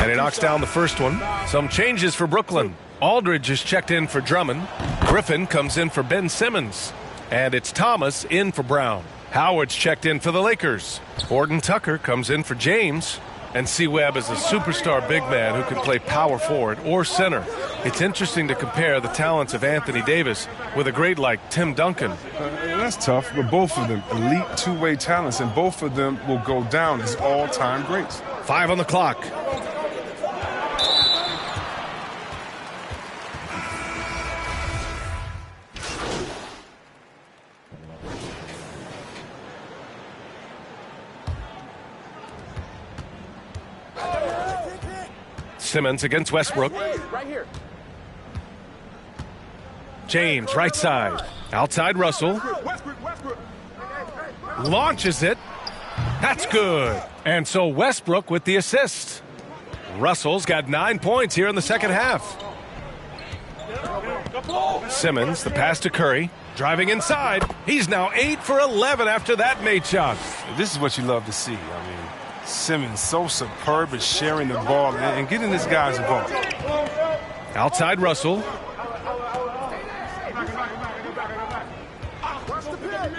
And he knocks down the first one. Some changes for Brooklyn. Aldridge is checked in for Drummond. Griffin comes in for Ben Simmons. And it's Thomas in for Brown. Howard's checked in for the Lakers. Gordon Tucker comes in for James. And C. Webb is a superstar big man who can play power forward or center. It's interesting to compare the talents of Anthony Davis with a great like Tim Duncan. That's tough, but both of them elite two-way talents, and both of them will go down as all-time greats. 5 on the clock. Simmons against Westbrook. Right here. James, right side. Outside Russell. Launches it. That's good. And so Westbrook with the assist. Russell's got 9 points here in the second half. Simmons, the pass to Curry. Driving inside. He's now 8 for 11 after that made shot. This is what you love to see. I mean, Simmons so superb at sharing the ball and getting his guys involved. Outside Russell.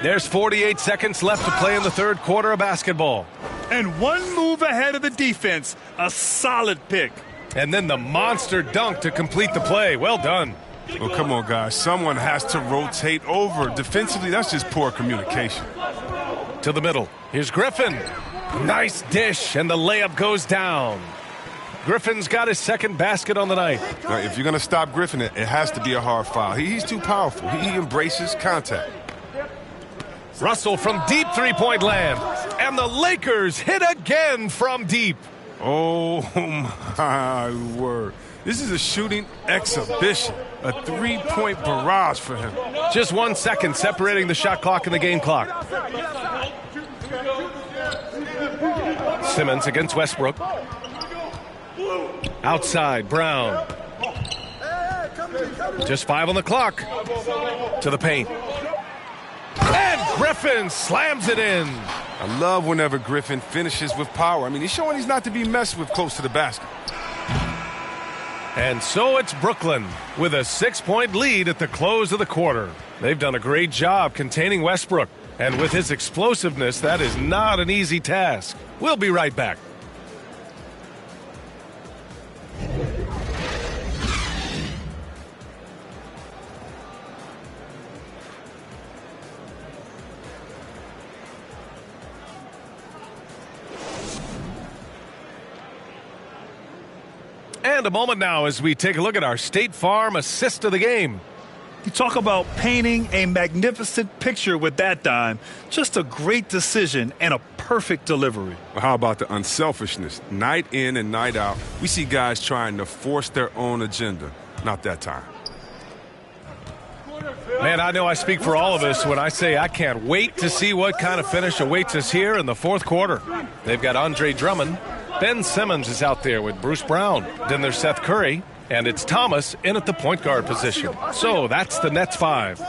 There's 48 seconds left to play in the third quarter of basketball. And one move ahead of the defense. A solid pick. And then the monster dunk to complete the play. Well done. Well, come on, guys. Someone has to rotate over. Defensively, that's just poor communication. To the middle. Here's Griffin. Nice dish, and the layup goes down. Griffin's got his second basket on the night. Now, if you're going to stop Griffin, it has to be a hard foul. He's too powerful. He embraces contact. Russell from deep three-point land. And the Lakers hit again from deep. Oh, my word. This is a shooting exhibition. A three-point barrage for him. Just 1 second separating the shot clock and the game clock. Simmons against Westbrook. Outside, Brown. Just 5 on the clock. To the paint. And Griffin slams it in. I love whenever Griffin finishes with power. I mean, he's showing he's not to be messed with close to the basket. And so it's Brooklyn with a 6-point lead at the close of the quarter. They've done a great job containing Westbrook. And with his explosiveness, that is not an easy task. We'll be right back. And a moment now as we take a look at our State Farm assist of the game. You talk about painting a magnificent picture with that dime. Just a great decision and a perfect delivery. Well, how about the unselfishness? Night in and night out, we see guys trying to force their own agenda. Not that time. Man, I know I speak for all of us when I say I can't wait to see what kind of finish awaits us here in the fourth quarter. They've got Andre Drummond. Ben Simmons is out there with Bruce Brown. Then there's Seth Curry. And it's Thomas in at the point guard position. So that's the Nets 5.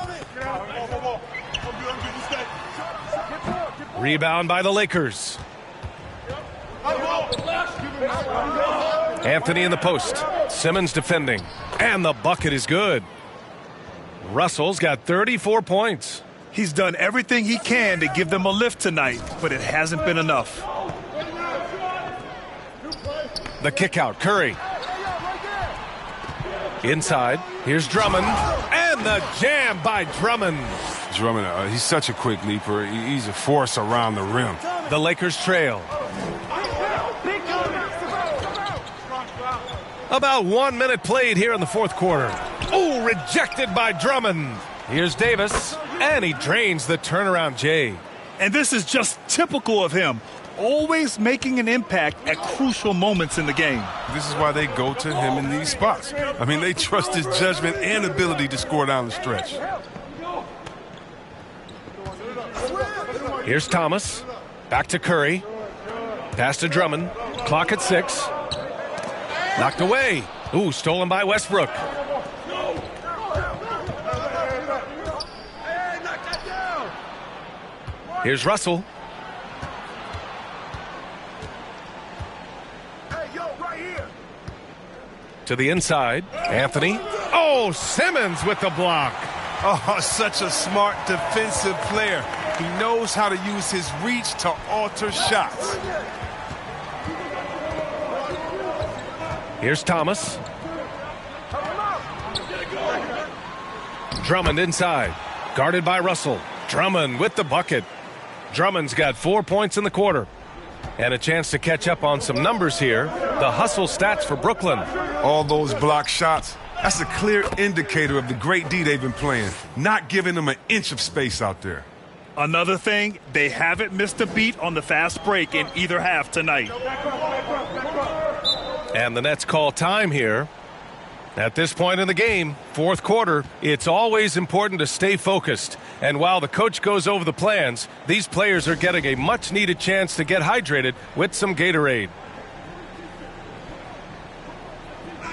Rebound by the Lakers. Anthony in the post. Simmons defending. And the bucket is good. Russell's got 34 points. He's done everything he can to give them a lift tonight, but it hasn't been enough. The kick out. Curry. Inside, here's Drummond, and the jam by Drummond. Drummond, he's such a quick leaper. He's a force around the rim. The Lakers trail. About 1 minute played here in the fourth quarter. Oh, rejected by Drummond. Here's Davis, and he drains the turnaround J. And this is just typical of him. Always making an impact at crucial moments in the game. This is why they go to him in these spots. I mean, they trust his judgment and ability to score down the stretch. Here's Thomas. Back to Curry. Pass to Drummond. Clock at 6. Knocked away. Ooh, stolen by Westbrook. Here's Russell. Hey, yo, right here. To the inside. Anthony. Oh, Simmons with the block. Oh, such a smart defensive player. He knows how to use his reach to alter shots. Here's Thomas. Drummond inside. Guarded by Russell. Drummond with the bucket. Drummond's got 4 points in the quarter. And a chance to catch up on some numbers here. The hustle stats for Brooklyn. All those block shots, that's a clear indicator of the great D they've been playing. Not giving them an inch of space out there. Another thing, they haven't missed a beat on the fast break in either half tonight. And the Nets call time here. At this point in the game, fourth quarter, it's always important to stay focused. And while the coach goes over the plans, these players are getting a much-needed chance to get hydrated with some Gatorade.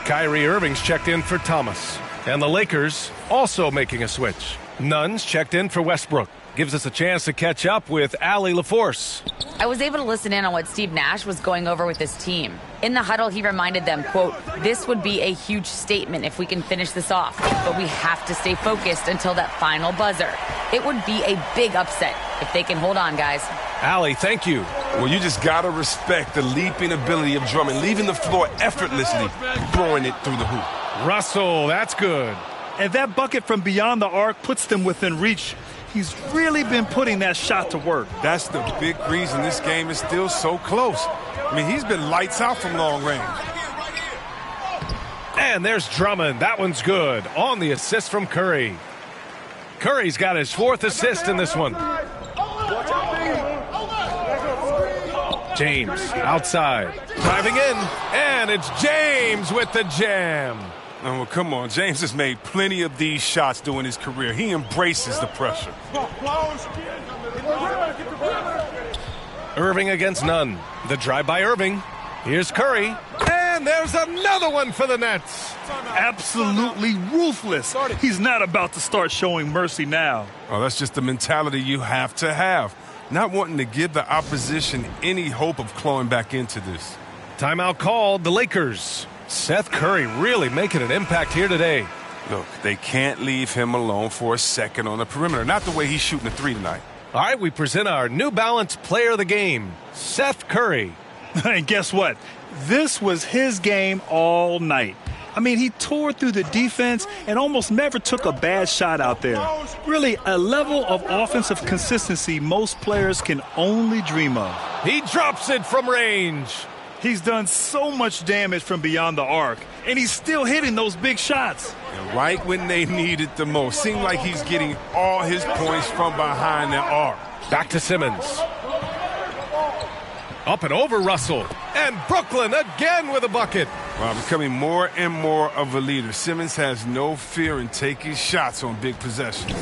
Kyrie Irving's checked in for Thomas. And the Lakers also making a switch. Nunn's checked in for Westbrook. Gives us a chance to catch up with Allie LaForce. I was able to listen in on what Steve Nash was going over with his team. In the huddle, he reminded them, quote, "This would be a huge statement if we can finish this off, but we have to stay focused until that final buzzer. It would be a big upset if they can hold on, guys." Allie, thank you. Well, you just got to respect the leaping ability of Drummond, leaving the floor effortlessly, throwing it through the hoop. Russell, that's good. And that bucket from beyond the arc puts them within reach. He's really been putting that shot to work. That's the big reason this game is still so close. I mean, he's been lights out from long range. And there's Drummond. That one's good. On the assist from Curry. Curry's got his fourth assist in this one. James outside. Driving in. And it's James with the jam. Oh, well, come on. James has made plenty of these shots during his career. He embraces the pressure. Irving against Nunn. The drive by Irving. Here's Curry. And there's another one for the Nets. Absolutely ruthless. He's not about to start showing mercy now. Oh, that's just the mentality you have to have. Not wanting to give the opposition any hope of clawing back into this. Timeout called. The Lakers. Seth Curry really making an impact here today. Look, they can't leave him alone for a second on the perimeter. Not the way he's shooting a three tonight. All right, we present our New Balance player of the game, Seth Curry. And guess what? This was his game all night. I mean, he tore through the defense and almost never took a bad shot out there. Really, a level of offensive consistency most players can only dream of. He drops it from range. He's done so much damage from beyond the arc, and he's still hitting those big shots. And right when they need it the most. Seems like he's getting all his points from behind the arc. Back to Simmons. Up and over Russell. And Brooklyn again with a bucket. Well, becoming more and more of a leader. Simmons has no fear in taking shots on big possessions.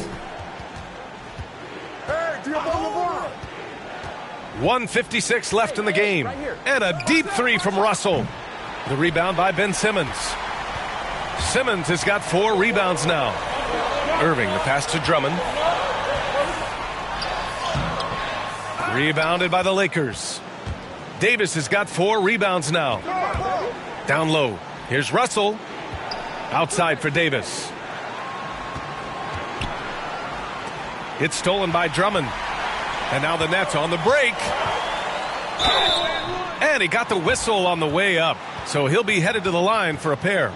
Hey, do you ball the ball? 1:56 left in the game. And a deep three from Russell. The rebound by Ben Simmons. Simmons has got 4 rebounds now. Irving, the pass to Drummond. Rebounded by the Lakers. Davis has got 4 rebounds now. Down low. Here's Russell. Outside for Davis. It's stolen by Drummond. And now the Nets on the break. And he got the whistle on the way up. So he'll be headed to the line for a pair.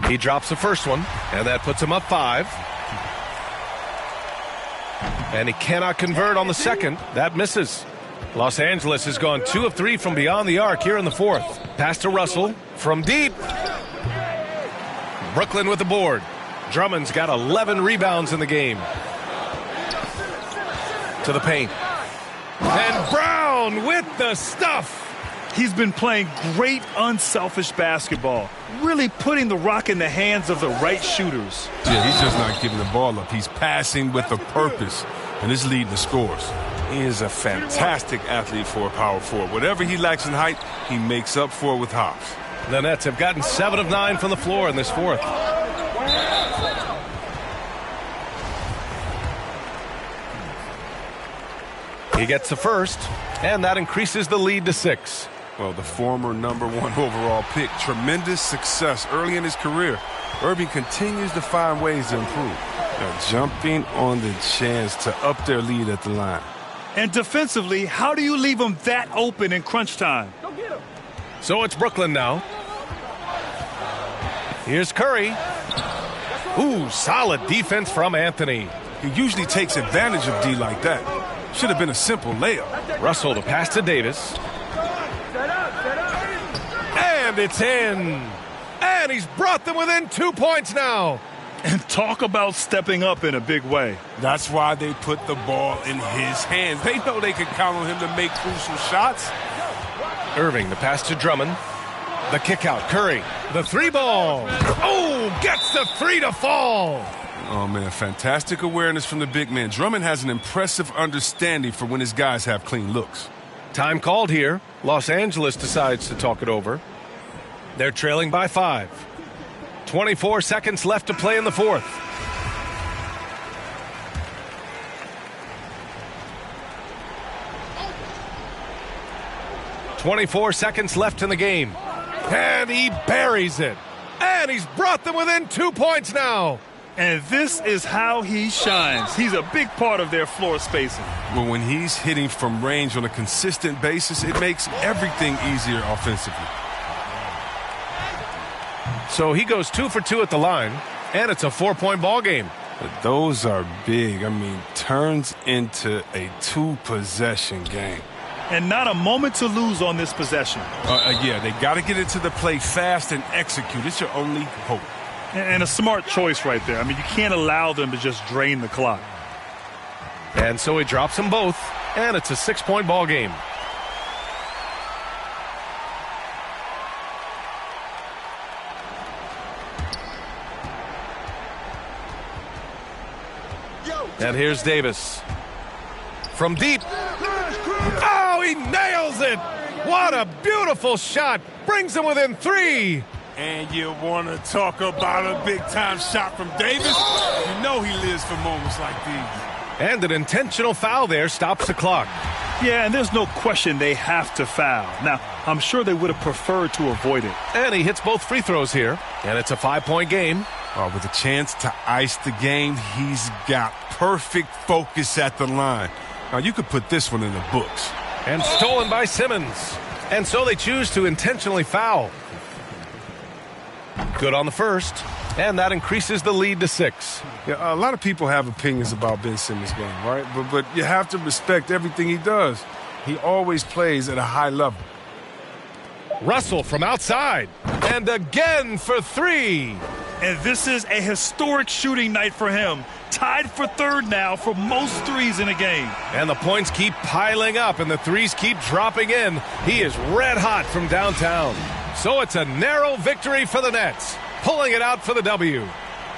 He drops the first one, and that puts him up 5. And he cannot convert on the second. That misses. Los Angeles has gone 2 of 3 from beyond the arc here in the fourth. Pass to Russell from deep. Brooklyn with the board. Drummond's got 11 rebounds in the game. To the paint. And Brown with the stuff. He's been playing great unselfish basketball, really putting the rock in the hands of the right shooters. Yeah, he's just not giving the ball up. He's passing with a purpose, and it's leading the scores. He is a fantastic athlete for a power forward. Whatever he lacks in height, he makes up for with hops. The Nets have gotten 7 of 9 from the floor in this fourth. He gets the first, and that increases the lead to 6. Well, the former #1 overall pick, tremendous success early in his career. Irving continues to find ways to improve. Now, jumping on the chance to up their lead at the line. And defensively, how do you leave them that open in crunch time? So it's Brooklyn now. Here's Curry. Ooh, solid defense from Anthony. He usually takes advantage of D like that. Should have been a simple layup. Russell the pass to Davis. And it's in. And he's brought them within 2 points now. And talk about stepping up in a big way. That's why they put the ball in his hands. They know they can count on him to make crucial shots. Irving, the pass to Drummond. The kick out, Curry. The 3-ball. Oh, gets the 3 to fall. Oh, man, fantastic awareness from the big man. Drummond has an impressive understanding for when his guys have clean looks. Time called here. Los Angeles decides to talk it over. They're trailing by 5. 24 seconds left to play in the 4th. .24 seconds left in the game. And he buries it. And he's brought them within 2 points now. And this is how he shines. He's a big part of their floor spacing. Well, when he's hitting from range on a consistent basis, it makes everything easier offensively. So he goes 2 for 2 at the line, and it's a 4-point ball game. But those are big. I mean, turns into a 2-possession game. And not a moment to lose on this possession. Yeah, they got to get into the play fast and execute. It's your only hope. And a smart choice right there. I mean, you can't allow them to just drain the clock. And so he drops them both, and it's a 6-point ball game. And here's Davis. From deep. Oh, he nails it! What a beautiful shot! Brings him within 3. And you want to talk about a big-time shot from Davis? You know he lives for moments like these. And an intentional foul there stops the clock. Yeah, and there's no question they have to foul. Now, I'm sure they would have preferred to avoid it. And he hits both free throws here. And it's a 5-point game. With a chance to ice the game, he's got perfect focus at the line. Now, you could put this one in the books. And stolen by Simmons. And so they choose to intentionally foul. Good on the first. And that increases the lead to 6. Yeah, a lot of people have opinions about Ben Simmons' game, right? But you have to respect everything he does. He always plays at a high level. Russell from outside. And again for 3. And this is a historic shooting night for him. Tied for 3rd now for most threes in a game. And the points keep piling up and the threes keep dropping in. He is red hot from downtown. So it's a narrow victory for the Nets, pulling it out for the W.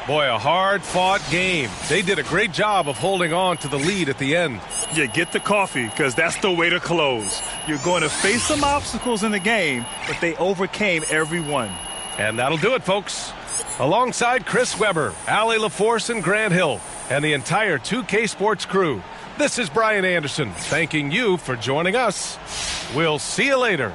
Boy, a hard-fought game. They did a great job of holding on to the lead at the end. Yeah, get the coffee, because that's the way to close. You're going to face some obstacles in the game, but they overcame every one. And that'll do it, folks. Alongside Chris Webber, Allie LaForce, and Grant Hill, and the entire 2K Sports crew, this is Brian Anderson thanking you for joining us. We'll see you later.